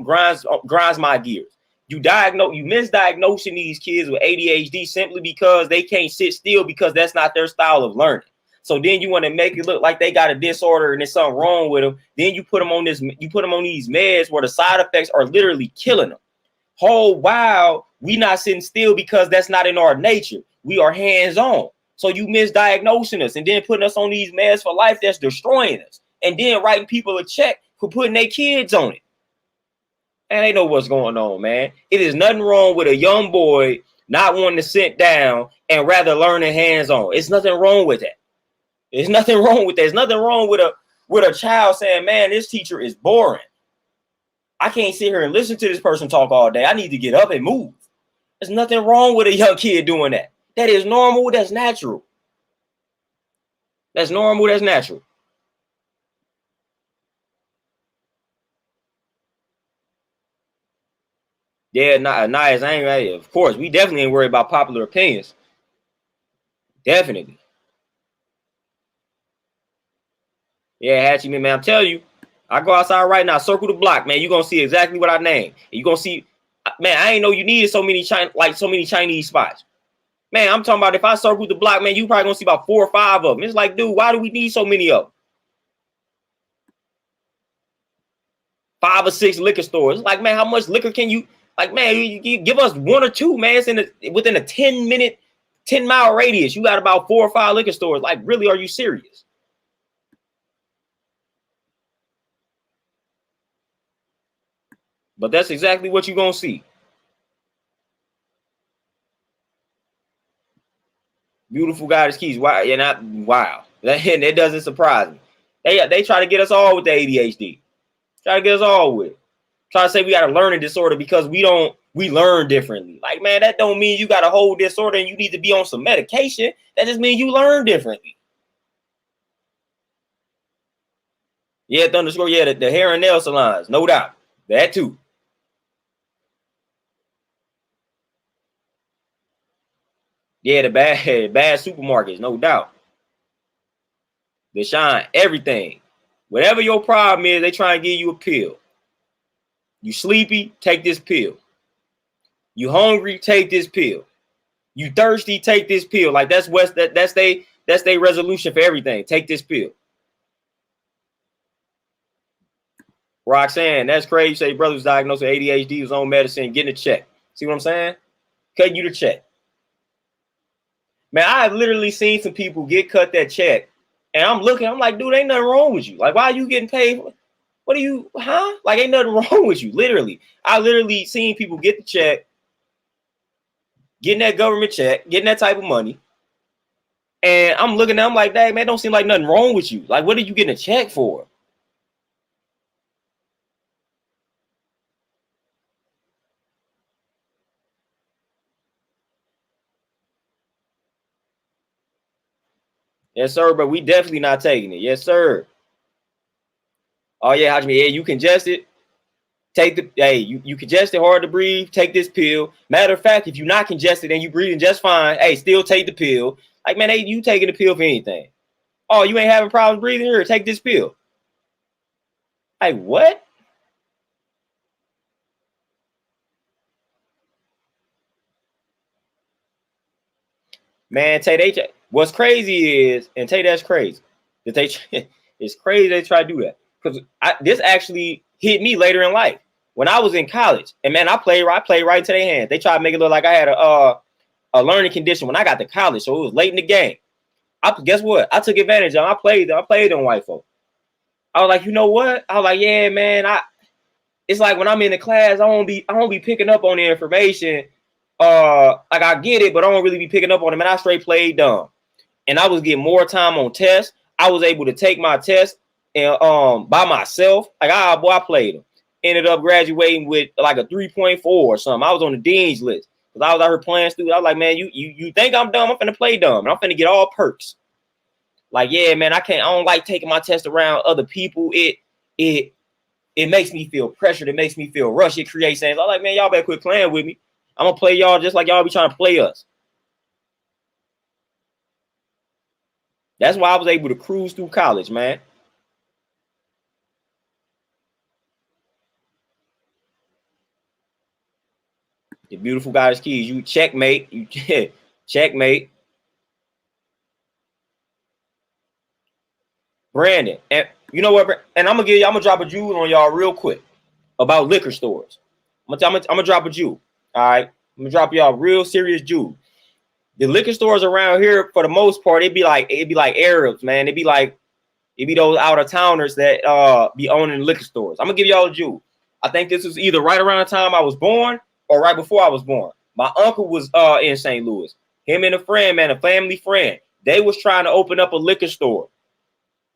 grinds my gears. You misdiagnosing these kids with ADHD simply because they can't sit still, because that's not their style of learning. So then you want to make it look like they got a disorder and there's something wrong with them. Then you put them on these meds where the side effects are literally killing them. Oh, wow, we not sitting still because that's not in our nature. We are hands-on. So you misdiagnosing us and then putting us on these meds for life that's destroying us. And then writing people a check for putting their kids on it. And they know what's going on, man. It is nothing wrong with a young boy not wanting to sit down and rather learning hands-on. It's nothing wrong with that. There's nothing wrong with that. There's nothing wrong with a child saying, man, this teacher is boring. I can't sit here and listen to this person talk all day. I need to get up and move. There's nothing wrong with a young kid doing that. That is normal. That's natural. That's normal. That's natural. Yeah, nice. I ain't right. Of course, we definitely ain't worried about popular opinions. Definitely. Yeah, Hatchie, man, I'm telling you, I go outside right now, circle the block, man. You're gonna see exactly what I named. You're gonna see, man, I ain't know you needed so many Chinese spots. Man, I'm talking about if I circle the block, man, you probably gonna see about 4 or 5 of them. It's like, dude, why do we need so many of them? 5 or 6 liquor stores. It's like, man, how much liquor can you, like, man, you give us 1 or 2, man. It's within a 10-mile radius. You got about 4 or 5 liquor stores. Like, really, are you serious? But that's exactly what you're gonna see. Beautiful Goddess Keys. Wow, yeah, not wow. That doesn't surprise me. They try to get us all with the ADHD. Try to get us all with it. Try to say we got a learning disorder because we learn differently. Like, man, that don't mean you got a whole disorder and you need to be on some medication. That just means you learn differently. Yeah, underscore. Yeah, the hair and nail salons, no doubt. That too. Yeah, the bad supermarkets, no doubt. They shine everything. Whatever your problem is, they try and give you a pill. You sleepy, take this pill. You hungry, take this pill. You thirsty, take this pill. Like that's they resolution for everything. Take this pill. Roxanne, that's crazy. You say your brother was diagnosed with ADHD, was on medicine, getting a check. See what I'm saying? Cutting you the check. Man, I've literally seen some people get cut that check, and I'm looking, I'm like, dude, ain't nothing wrong with you. Like, why are you getting paid? What are you, huh? Like, ain't nothing wrong with you. Literally. I literally seen people get the check, getting that government check, getting that type of money. And I'm looking at them like, dang, man, don't seem like nothing wrong with you. Like, what are you getting a check for? Yes, sir, but we definitely not taking it. Yes, sir. Oh, yeah, Hajime, yeah, you congested. Take the, hey, you congested, hard to breathe, take this pill. Matter of fact, if you're not congested and you breathing just fine, hey, still take the pill. Like, man, hey, you taking the pill for anything. Oh, you ain't having problems breathing here, take this pill. Like, what? Man, Tay, what's crazy is, and Tay, that's crazy. That they it's crazy they try to do that. Because this actually hit me later in life. When I was in college, and man, I played right into their hands. They tried to make it look like I had a learning condition when I got to college, so it was late in the game. Guess what? I took advantage of them. I played on white folk. I was like, you know what? I was like, yeah, man. It's like when I'm in the class, I won't be picking up on the information. Like I get it, but I don't really be picking up on it. Man, I straight played dumb. And I was getting more time on tests. I was able to take my test and by myself. Like I played them. Ended up graduating with like a 3.4 or something. I was on the dean's list because I was out here playing stupid. I was like, man, you think I'm dumb? I'm finna play dumb, and I'm finna get all perks. Like, yeah, man, I don't like taking my test around other people. It makes me feel pressured. It makes me feel rushed. It creates things. I'm like, man, y'all better quit playing with me. I'm gonna play y'all just like y'all be trying to play us. That's why I was able to cruise through college, man. The beautiful goddess keys. You checkmate. You checkmate. Brandon. And you know what? And I'm gonna drop a jewel on y'all real quick about liquor stores. I'm gonna drop a jewel. All right. I'm gonna drop y'all real serious jewel. The liquor stores around here, for the most part, it'd be like Arabs, man. It'd be those out of towners that be owning liquor stores. I'm gonna give y'all a jewel. I think this was either right around the time I was born or right before I was born. My uncle was in St. Louis. Him and a friend, man, a family friend. They was trying to open up a liquor store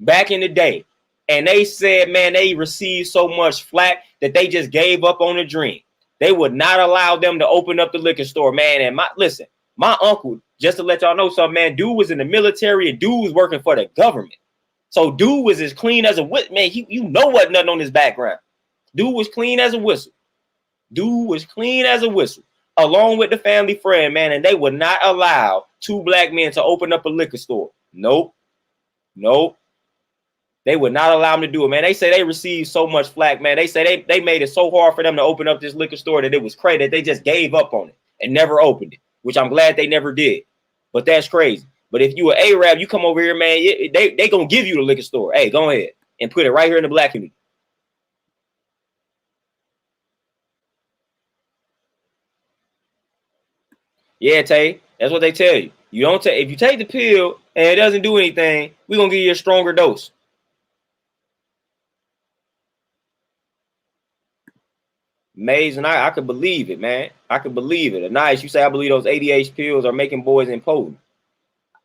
back in the day. And they said, man, they received so much flack that they just gave up on the dream. They would not allow them to open up the liquor store, man. And listen, my uncle, just to let y'all know something, man, dude was in the military and dude was working for the government. So dude was as clean as a whistle. Man, you know what nothing on his background. Dude was clean as a whistle. Dude was clean as a whistle. Along with the family friend, man, and they would not allow two black men to open up a liquor store. Nope. Nope. They would not allow them to do it, man. They say they received so much flack, man. They say they made it so hard for them to open up this liquor store that it was crazy that they just gave up on it and never opened it, which I'm glad they never did. But that's crazy. But if you an Arab, you come over here, man, they gonna give you the liquor store. Hey, go ahead and put it right here in the black community. Yeah, Tay, that's what they tell you. You don't take if you take the pill and it doesn't do anything, we're gonna give you a stronger dose. Amazing. I could believe it, man. I could believe it. Nice. You say I believe those ADHD pills are making boys impotent.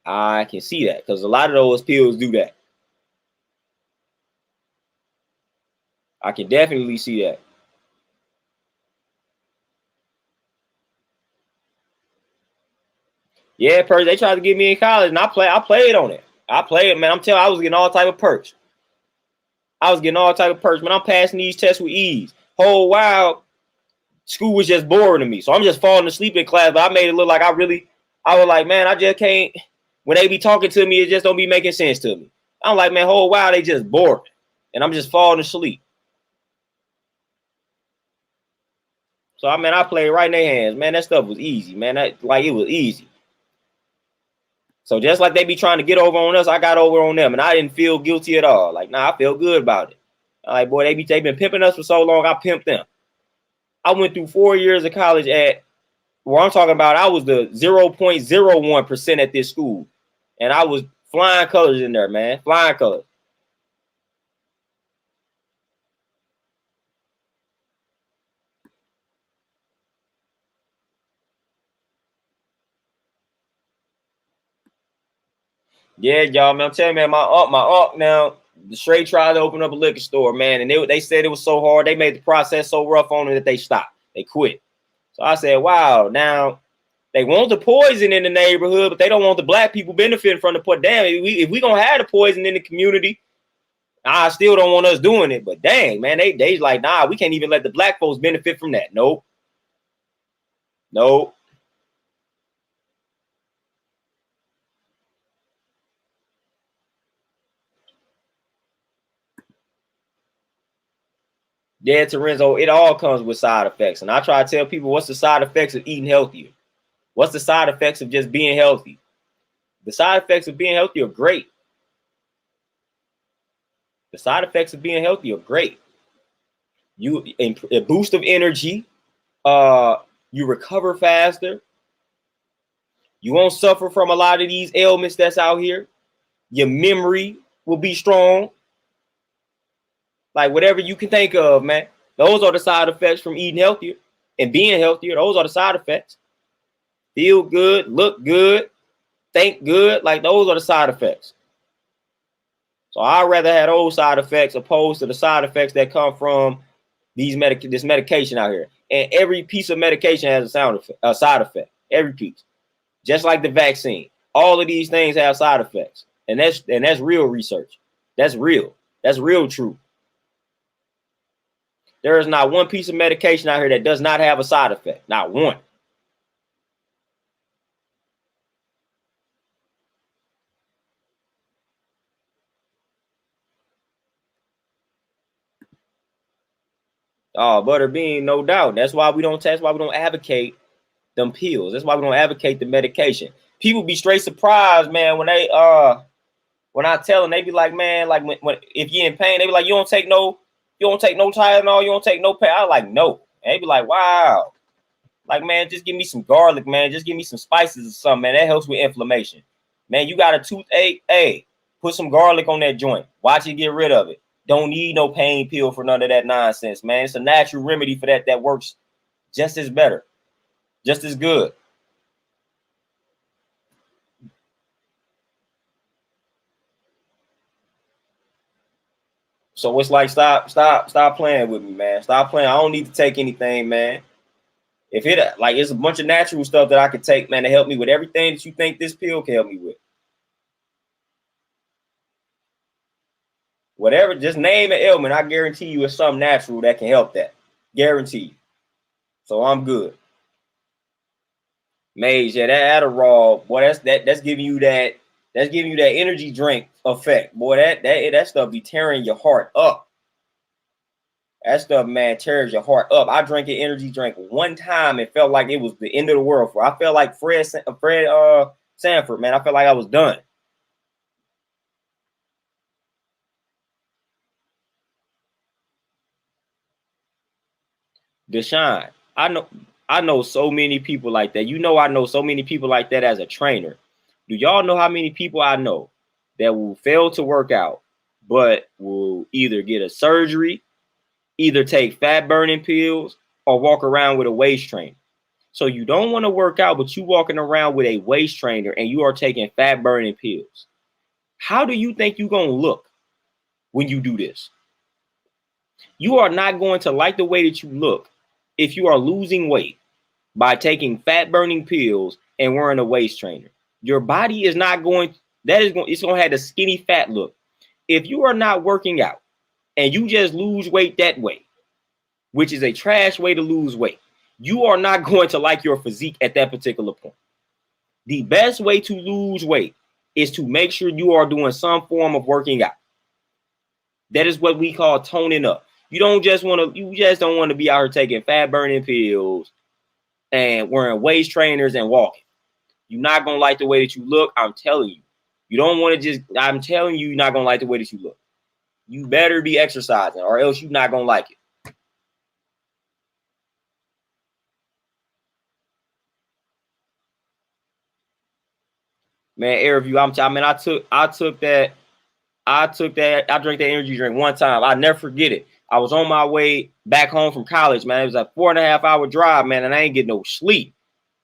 I can see that because a lot of those pills do that. I can definitely see that. Yeah, perks. They tried to get me in college, and I played on it. I played, man. I'm telling you, I was getting all type of perks. I was getting all type of perks, man. I'm passing these tests with ease. Whole while, school was just boring to me. So I'm just falling asleep in class, but I made it look like I was like, man, I just can't, when they be talking to me, it just don't be making sense to me. I'm like, man, whole while they just bored. And I'm just falling asleep. So I played right in their hands. Man, that stuff was easy, man. It was easy. So just like they be trying to get over on us, I got over on them, and I didn't feel guilty at all. Like, nah, I feel good about it. Like, boy, they been pimping us for so long, I pimped them. I went through 4 years of college at where I'm talking about. I was the 0.01% at this school, and I was flying colors in there, man, flying colors. Yeah, y'all, man, I'm telling you, man, my aunt now straight tried to open up a liquor store, man, and they said it was so hard. They made the process so rough on it that they stopped. They quit. So I said, wow, now they want the poison in the neighborhood, but they don't want the black people benefiting from the poison. Damn, if we gonna have the poison in the community, I still don't want us doing it. But dang, man, they like, nah, we can't even let the black folks benefit from that. Nope. Nope. Yeah, Terenzo, it all comes with side effects. And I try to tell people, what's the side effects of eating healthier? What's the side effects of just being healthy? The side effects of being healthy are great. The side effects of being healthy are great. A boost of energy. You recover faster. You won't suffer from a lot of these ailments that's out here. Your memory will be strong. Like whatever you can think of, man. Those are the side effects from eating healthier and being healthier. Those are the side effects. Feel good, look good, think good. Like those are the side effects. So I'd rather have those side effects opposed to the side effects that come from this medication out here. And every piece of medication has a side effect. Every piece. Just like the vaccine. All of these things have side effects. And that's real research. That's real. That's real truth. There is not one piece of medication out here that does not have a side effect. Not one. Oh, butterbean, no doubt. That's why we don't test. Why we don't advocate them pills. That's why we don't advocate the medication. People be straight surprised, man, when I tell them, they be like, man, like when if you're in pain, they be like, you don't take no Tylenol, you don't take no pain. I like, no. And they be like, wow. Like, man, just give me some garlic, man. Just give me some spices or something, man. That helps with inflammation. Man, you got a toothache, hey, put some garlic on that joint. Watch it get rid of it. Don't need no pain pill for none of that nonsense, man. It's a natural remedy for that works just as better, just as good. So it's like, stop playing with me, man. Stop playing. I don't need to take anything, man. If it like it's a bunch of natural stuff that I could take, man, to help me with everything that you think this pill can help me with. Whatever, just name an ailment. I guarantee you it's something natural that can help that. Guarantee. So I'm good. Mage, yeah, that Adderall, boy, that's giving you that energy drink effect. Boy, that stuff be tearing your heart up. That stuff, man, tears your heart up. I drank an energy drink one time and felt like it was the end of the world for. I felt like Fred Sanford, man. I felt like I was done. Deshaun, I know so many people like that. You know, I know so many people like that as a trainer. Do y'all know how many people I know that will fail to work out, but will either get a surgery, either take fat burning pills, or walk around with a waist trainer? So you don't want to work out, but you walking around with a waist trainer and you are taking fat burning pills. How do you think you're going to look when you do this? You are not going to like the way that you look if you are losing weight by taking fat burning pills and wearing a waist trainer. Your body is not going, it's going to have the skinny fat look. If you are not working out and you just lose weight that way, which is a trash way to lose weight, you are not going to like your physique at that particular point. The best way to lose weight is to make sure you are doing some form of working out. That is what we call toning up. You just don't want to be out here taking fat burning pills and wearing waist trainers and walking. You're not gonna like the way that you look. I'm telling you. I'm telling you, you're not gonna like the way that you look. You better be exercising, or else you're not gonna like it. Man, air review. I drank that energy drink one time. I'll never forget it. I was on my way back home from college, man. It was a 4.5 hour drive, man, and I ain't getting no sleep.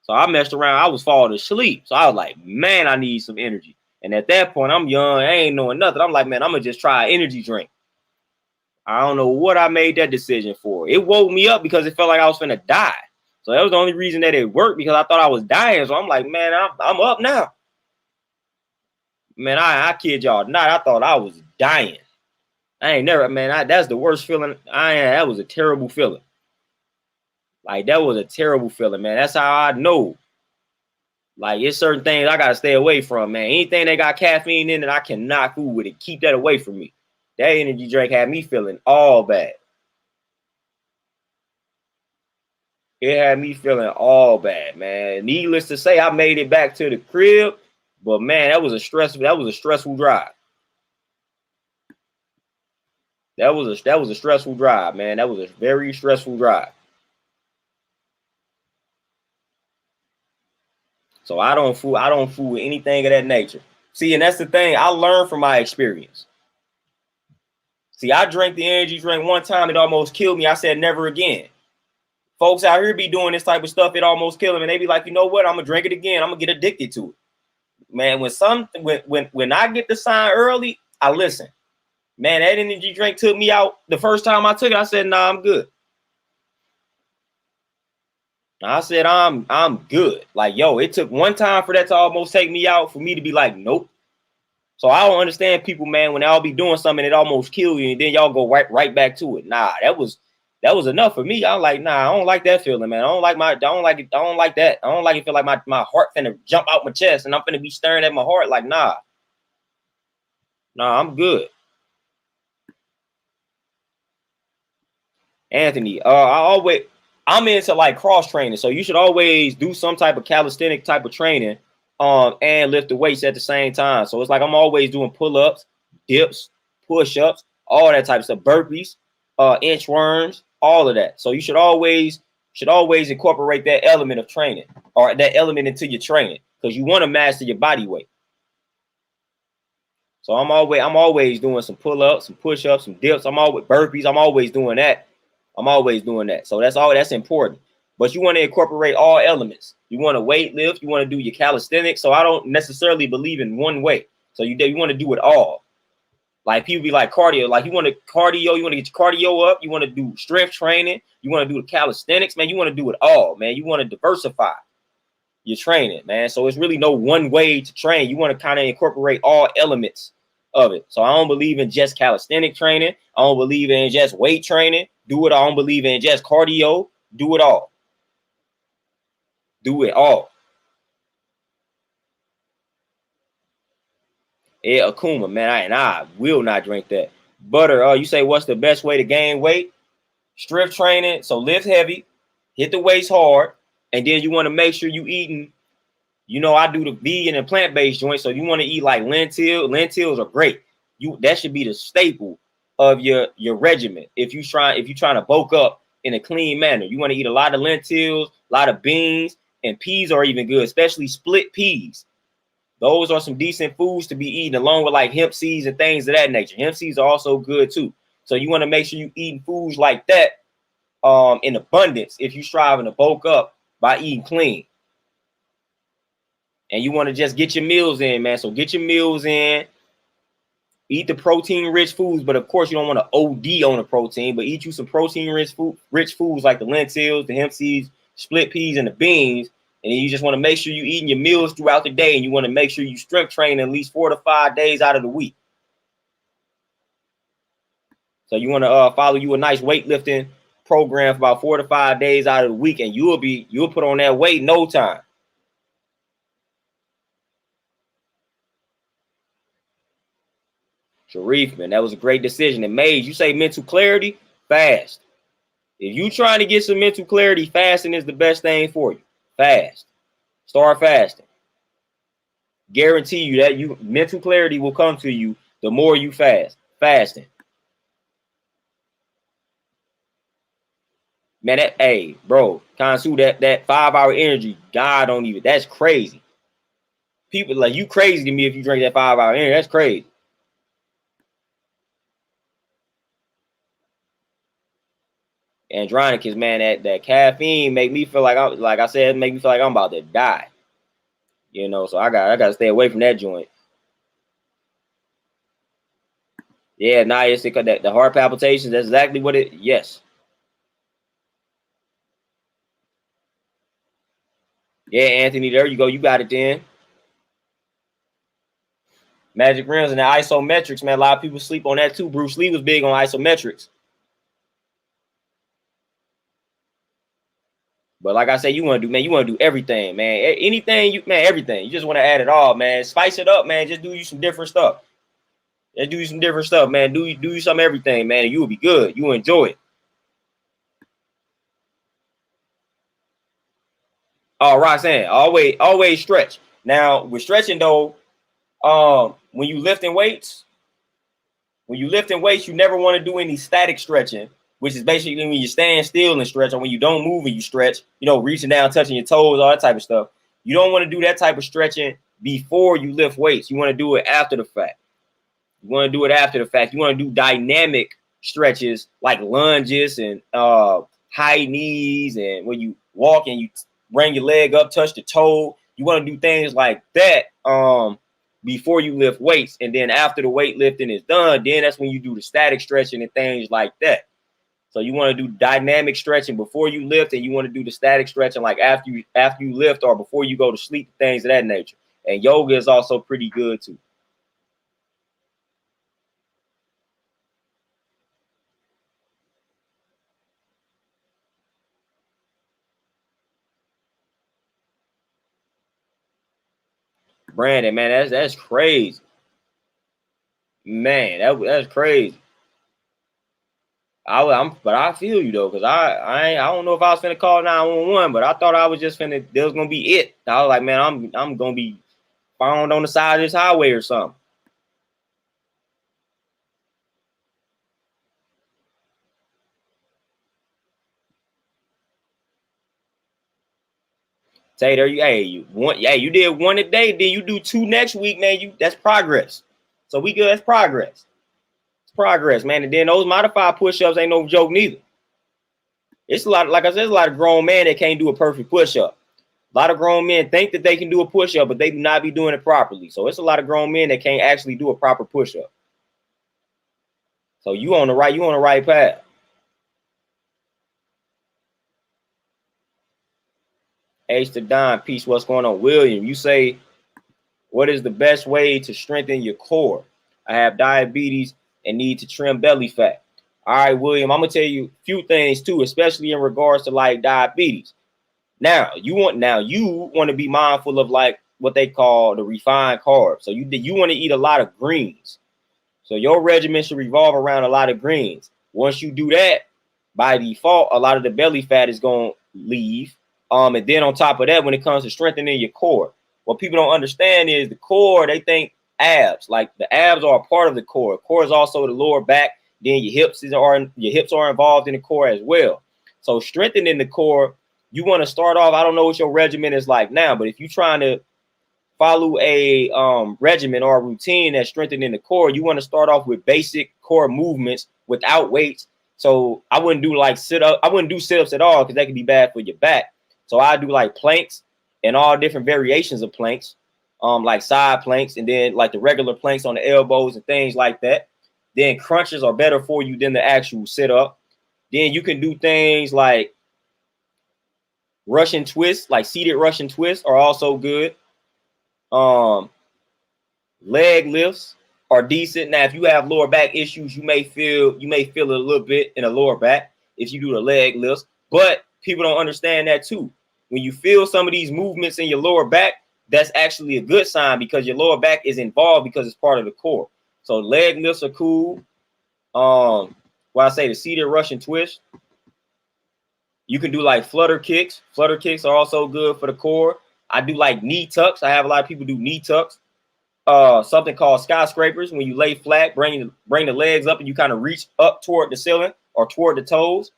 So I messed around. I was falling asleep. So I was like, man, I need some energy. And at that point, I'm young. I ain't knowing nothing. I'm like, man, I'm going to just try an energy drink. I don't know what I made that decision for. It woke me up because it felt like I was finna die. So that was the only reason that it worked, because I thought I was dying. So I'm like, man, I'm up now. Man, I kid y'all not. I thought I was dying. I ain't never, man. That's the worst feeling. That was a terrible feeling. Like, that was a terrible feeling, man. That's how I know. Like, it's certain things I gotta stay away from, man. Anything that got caffeine in it, I cannot fool with it. Keep that away from me. That energy drink had me feeling all bad. It had me feeling all bad, man. Needless to say, I made it back to the crib, but man, that was a stressful drive. That was a stressful drive, man. That was a very stressful drive. So I don't fool with anything of that nature. See, and that's the thing. I learned from my experience. See, I drank the energy drink one time. It almost killed me. I said never again. Folks out here be doing this type of stuff. It almost killed them. And they be like, you know what? I'm going to drink it again. I'm going to get addicted to it. Man, when I get the sign early, I listen. Man, that energy drink took me out. The first time I took it, I said, nah, I'm good. I said, I'm good. Like, yo, it took one time for that to almost take me out, for me to be like, nope. So I don't understand people, man, when y'all be doing something, it almost kill you, and then y'all go right back to it. Nah, that was enough for me. I'm like, nah, I don't like that feeling, man. I don't like it. I don't like that. I don't like it. Feel like my heart finna jump out my chest, and I'm finna be staring at my heart. Like, nah, I'm good. Anthony, I'm into like cross training, so you should always do some type of calisthenic type of training, and lift the weights at the same time. So it's like I'm always doing pull-ups, dips, push-ups, all that type of stuff, burpees, inchworms, all of that. So you should always incorporate that element of training, or that element into your training, because you want to master your body weight. So I'm always doing some pull-ups, some push-ups, some dips. I'm always burpees. I'm always doing that. So that's important. But you want to incorporate all elements. You want to weight lift. You want to do your calisthenics. So I don't necessarily believe in one way. So you want to do it all. Like, people be like cardio. Like, you want to get your cardio up. You want to do strength training. You want to do the calisthenics, man. You want to do it all, man. You want to diversify your training, man. So it's really no one way to train. You want to kind of incorporate all elements of it. So I don't believe in just calisthenic training. I don't believe in just weight training. Do it all. I don't believe in just cardio. Do it all. Do it all. Yeah, Akuma, man. I will not drink that. Butter, you say what's the best way to gain weight? Strength training. So lift heavy, hit the weights hard, and then you want to make sure you eating. You know, I do the vegan and plant-based joint, so you want to eat like lentils. Lentils are great. That should be the staple of your regimen. If you're trying to bulk up in a clean manner, you want to eat a lot of lentils, a lot of beans, and peas are even good, especially split peas. Those are some decent foods to be eating, along with like hemp seeds and things of that nature. Hemp seeds are also good too. So you want to make sure you eating foods like that in abundance if you're striving to bulk up by eating clean. And you want to just get your meals in, man. So get your meals in. Eat the protein-rich foods, but of course you don't want to OD on the protein. But eat you some protein-rich foods like the lentils, the hemp seeds, split peas, and the beans. And you just want to make sure you're eating your meals throughout the day, and you want to make sure you strength train at least 4 to 5 days out of the week. So you want to follow you a nice weightlifting program for about 4 to 5 days out of the week, and you'll put on that weight in no time. Sharif, man, that was a great decision. And Maze, you say mental clarity, fast. If you trying to get some mental clarity, fasting is the best thing for you. Fast. Start fasting. Guarantee you that you mental clarity will come to you the more you fast. Fasting. Man, that, hey, bro, Kansu, that 5-hour energy, God don't even, that's crazy. People like, you crazy to me if you drink that 5-hour energy. That's crazy. Andronicus, man, that caffeine make me feel like I said, make me feel like I'm about to die. You know, so I gotta stay away from that joint. Yeah, nah, it's because the heart palpitations, that's exactly what it, yes. Yeah, Anthony, there you go. You got it then. Magic rims and the isometrics, man. A lot of people sleep on that too. Bruce Lee was big on isometrics. But like I said, you want to do everything, man. Anything everything. You just want to add it all, man. Spice it up, man. Just do you some different stuff. Just do you some different stuff, man. Do you some everything, man, and you will be good. You will enjoy it. Oh, Roxanne, always stretch. Now with stretching though, when you lifting weights, you never want to do any static stretching, which is basically when you stand still and stretch, or when you don't move and you stretch, reaching down, touching your toes, all that type of stuff. You don't want to do that type of stretching before you lift weights. You want to do it after the fact. You want to do it after the fact. You want to do dynamic stretches like lunges and high knees, and when you walk and you bring your leg up, touch the toe. You want to do things like that before you lift weights, and then after the weightlifting is done, then that's when you do the static stretching and things like that. So you want to do dynamic stretching before you lift, and you want to do the static stretching like after you lift or before you go to sleep, things of that nature. And yoga is also pretty good too. Brandon, man, that's crazy. Man, that's crazy. But I feel you though, because I don't know if I was finna call 911, but I thought I was just finna, there was gonna be it. I was like, man, I'm gonna be found on the side of this highway or something. Tater, you did one a day, then you do 2 next week, man. That's progress. So we good. That's progress. It's progress, man. And then those modified push-ups ain't no joke neither. It's a lot, like I said, there's a lot of grown men that can't do a perfect push-up. A lot of grown men think that they can do a push-up, but they do not be doing it properly. So it's a lot of grown men that can't actually do a proper push-up. So you on the right path. H to Don, peace. What's going on? William, you say, what is the best way to strengthen your core? I have diabetes and need to trim belly fat. All right, William, I'm gonna tell you a few things too, especially in regards to like diabetes. Now you want to be mindful of like what they call the refined carbs. So you want to eat a lot of greens. So your regimen should revolve around a lot of greens. Once you do that, by default, a lot of the belly fat is going to leave. And then on top of that, when it comes to strengthening your core, what people don't understand is the core, they think abs. Like the abs are a part of the core. Core is also the lower back. Then your hips are involved in the core as well. So strengthening the core, you want to start off. I don't know what your regimen is like now, but if you're trying to follow a regimen or a routine that's strengthening the core, you want to start off with basic core movements without weights. So I wouldn't do like I wouldn't do sit-ups at all because that could be bad for your back. So I do like planks and all different variations of planks, like side planks, and then like the regular planks on the elbows and things like that. Then crunches are better for you than the actual sit-up. Then you can do things like Russian twists, like seated Russian twists are also good. Leg lifts. are decent. Now, if you have lower back issues, you may feel it a little bit in the lower back if you do the leg lifts. But people don't understand that too. When you feel some of these movements in your lower back, that's actually a good sign because your lower back is involved because it's part of the core. So leg lifts are cool. Well, I say the seated Russian twist. You can do like flutter kicks. Flutter kicks are also good for the core. I do like knee tucks. I have a lot of people do knee tucks. Something called skyscrapers. When you lay flat, bring the legs up and you kind of reach up toward the ceiling or toward the toes.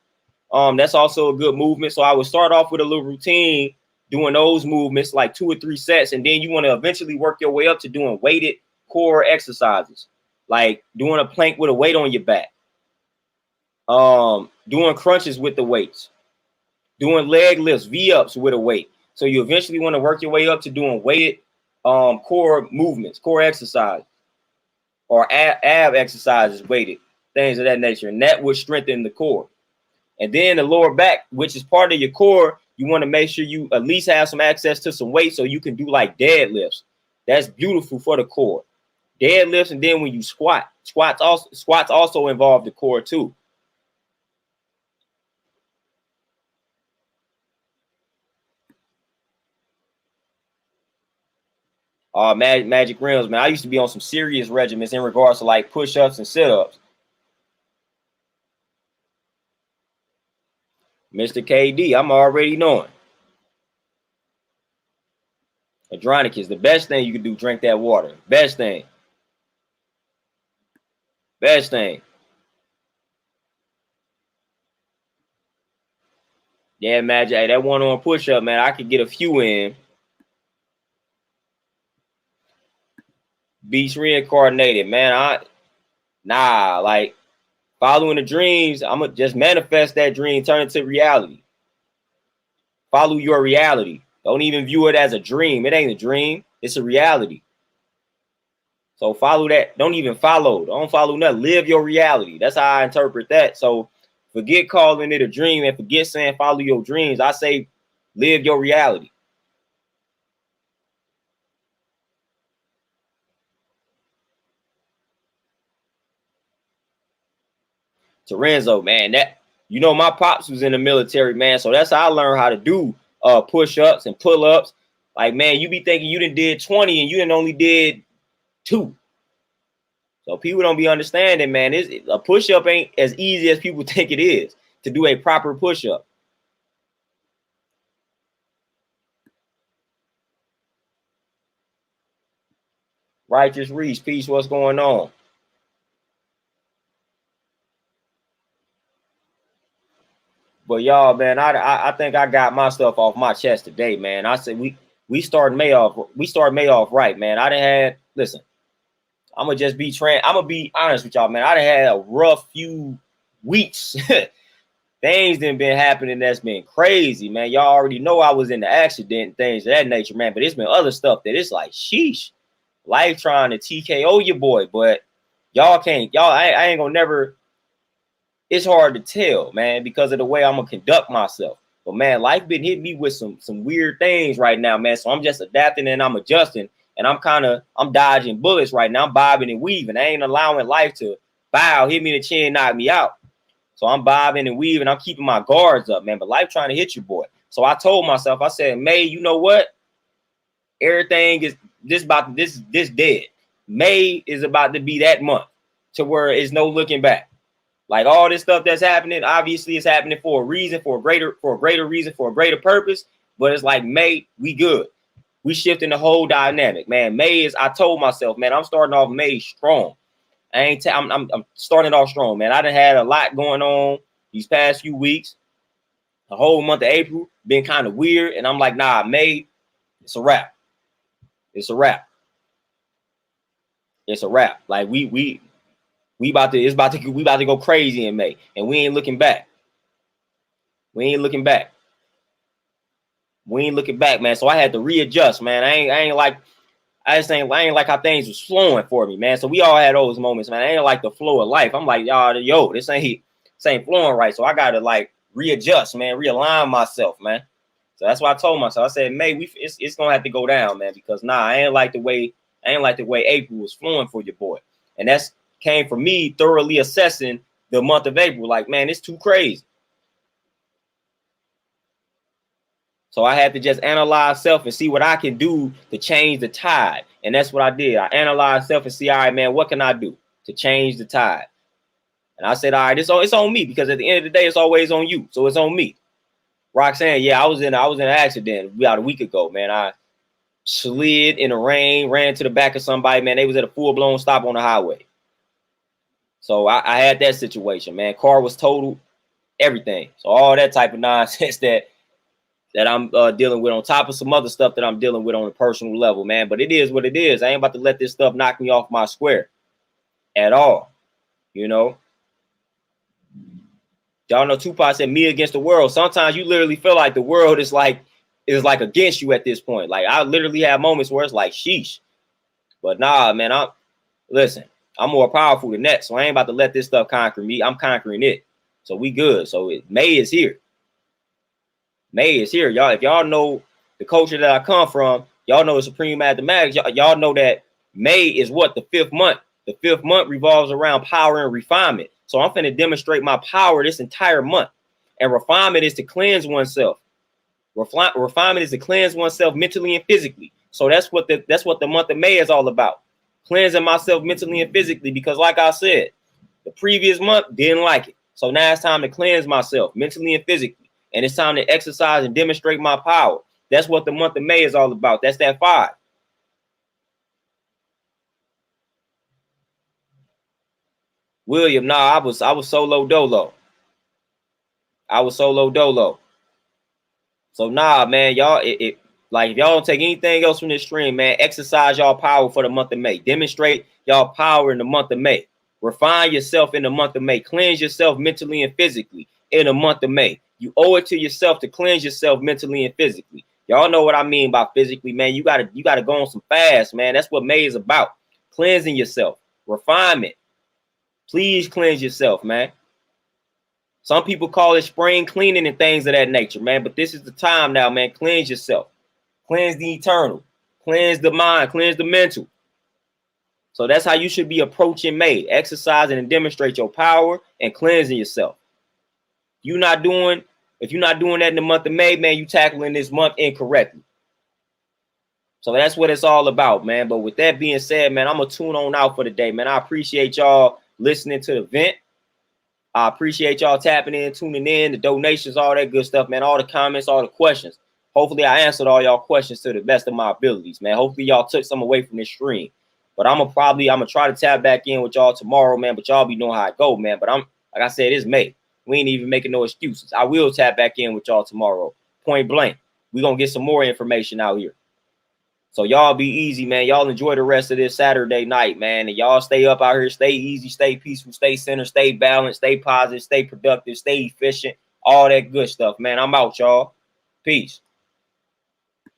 That's also a good movement. So I would start off with a little routine doing those movements, like 2 or 3 sets, and then you want to eventually work your way up to doing weighted core exercises, like doing a plank with a weight on your back, doing crunches with the weights, doing leg lifts, V-ups with a weight. So you eventually want to work your way up to doing weighted core movements, core exercise, or ab exercises, weighted things of that nature, and that would strengthen the core. And then the lower back, which is part of your core, you want to make sure you at least have some access to some weight so you can do like deadlifts. That's beautiful for the core. Deadlifts, and then when you squats also involve the core too. Magic rims, man. I used to be on some serious regimens in regards to like push-ups and sit-ups. Mr. KD, I'm already knowing. Adronicus, the best thing you can do, drink that water. Best thing. Best thing. Yeah, Magic. Hey, that one-on push-up, man, I could get a few in. Beast reincarnated, man. Like following the dreams, I'm gonna just manifest that dream, turn it to reality. Follow your reality. Don't even view it as a dream. It ain't a dream. It's a reality. So follow that. Don't even follow. Don't follow nothing. Live your reality. That's how I interpret that. So forget calling it a dream and forget saying follow your dreams. I say live your reality. Terenzo, man, that my pops was in the military, man. So that's how I learned how to do push-ups and pull-ups. Like, man, you be thinking you done did 20 and you done only did 2. So people don't be understanding, man. A push-up ain't as easy as people think it is to do a proper push-up. Righteous Reach, peace, what's going on? But y'all, man, I think I got my stuff off my chest today, man. I said we started May off right, man. I done had, listen, I'm gonna be honest with y'all, man. I done had a rough few weeks. Things done been happening that's been crazy, man. Y'all already know I was in the accident, things of that nature, man. But it's been other stuff that it's like, sheesh, life trying to TKO your boy, but y'all can't, I ain't gonna never. It's hard to tell, man, because of the way I'm gonna conduct myself. But man, life been hitting me with some weird things right now, man. So I'm just adapting and I'm adjusting, and I'm dodging bullets right now. I'm bobbing and weaving. I ain't allowing life to bow, hit me in the chin, knock me out. So I'm bobbing and weaving. I'm keeping my guards up, man. But life trying to hit you, boy. So I told myself, I said, May, you know what? Everything is this dead. May is about to be that month to where it's no looking back. Like all this stuff that's happening, obviously it's happening for a reason, for a greater reason, for a greater purpose. But it's like, May, we good. We shifting the whole dynamic, man. I told myself, man, I'm starting off May strong. I'm starting off strong, man. I done had a lot going on these past few weeks. The whole month of April been kind of weird, and I'm like, nah, May, it's a wrap. It's a wrap. It's a wrap. Like we about to go crazy in May, and we ain't looking back. We ain't looking back. We ain't looking back, man. So I had to readjust, man. I ain't like how things was flowing for me, man. So we all had those moments, man. I ain't like the flow of life. I'm like, yo, this ain't flowing right. So I gotta like readjust, man, realign myself, man. So that's why I told myself. I said, May, it's gonna have to go down, man, because I ain't like the way April was flowing for your boy. And that's came from me thoroughly assessing the month of April. Like, man, it's too crazy. So I had to just analyze self and see what I can do to change the tide. And that's what I did. I analyzed self and see, all right, man, what can I do to change the tide? And I said, all right, it's on me, because at the end of the day, it's always on you. So it's on me. Roxanne, yeah, I was in an accident about a week ago, man. I slid in the rain, ran to the back of somebody, man. They was at a full-blown stop on the highway. So I had that situation, man. Car was totaled, everything. So all that type of nonsense that I'm dealing with, on top of some other stuff that I'm dealing with on a personal level, man. But it is what it is. I ain't about to let this stuff knock me off my square at all, you know. Y'all know Tupac said, me against the world. Sometimes you literally feel like the world is like against you at this point. Like, I literally have moments where it's like, sheesh. But nah, man, I'm more powerful than that. So I ain't about to let this stuff conquer me. I'm conquering it. So we good. So May is here. May is here. Y'all, if y'all know the culture that I come from, y'all know the Supreme Mathematics. Y'all know that May is what? The 5th month. The 5th month revolves around power and refinement. So I'm finna demonstrate my power this entire month. And refinement is to cleanse oneself. Refinement is to cleanse oneself mentally and physically. So that's what the month of May is all about. Cleansing myself mentally and physically, because like I said, the previous month didn't like it. So now it's time to cleanse myself mentally and physically. And it's time to exercise and demonstrate my power. That's what the month of May is all about. That's that 5. William, nah, I was solo dolo. I was solo dolo. So nah, man, y'all, like, if y'all don't take anything else from this stream, man, exercise y'all power for the month of May. Demonstrate y'all power in the month of May. Refine yourself in the month of May. Cleanse yourself mentally and physically in the month of May. You owe it to yourself to cleanse yourself mentally and physically. Y'all know what I mean by physically, man. You gotta go on some fast, man. That's what May is about. Cleansing yourself. Refinement. Please cleanse yourself, man. Some people call it spring cleaning and things of that nature, man. But this is the time now, man. Cleanse yourself. Cleanse the eternal. Cleanse the mind. Cleanse the mental. So that's how you should be approaching May. Exercising and demonstrate your power and cleansing yourself. If you're not doing that in the month of May, man, you tackling this month incorrectly. So that's what it's all about, man. But with that being said, man, I'm going to tune on out for the day, man. I appreciate y'all listening to the event. I appreciate y'all tapping in, tuning in, the donations, all that good stuff, man. All the comments, all the questions. Hopefully I answered all y'all questions to the best of my abilities, man. Hopefully y'all took some away from this stream. But I'm gonna try to tap back in with y'all tomorrow, man. But y'all be knowing how it go, man. But like I said, it's May. We ain't even making no excuses. I will tap back in with y'all tomorrow. Point blank. We're gonna get some more information out here. So y'all be easy, man. Y'all enjoy the rest of this Saturday night, man. And y'all stay up out here, stay easy, stay peaceful, stay centered, stay balanced, stay positive, stay productive, stay efficient, all that good stuff, man. I'm out, y'all. Peace.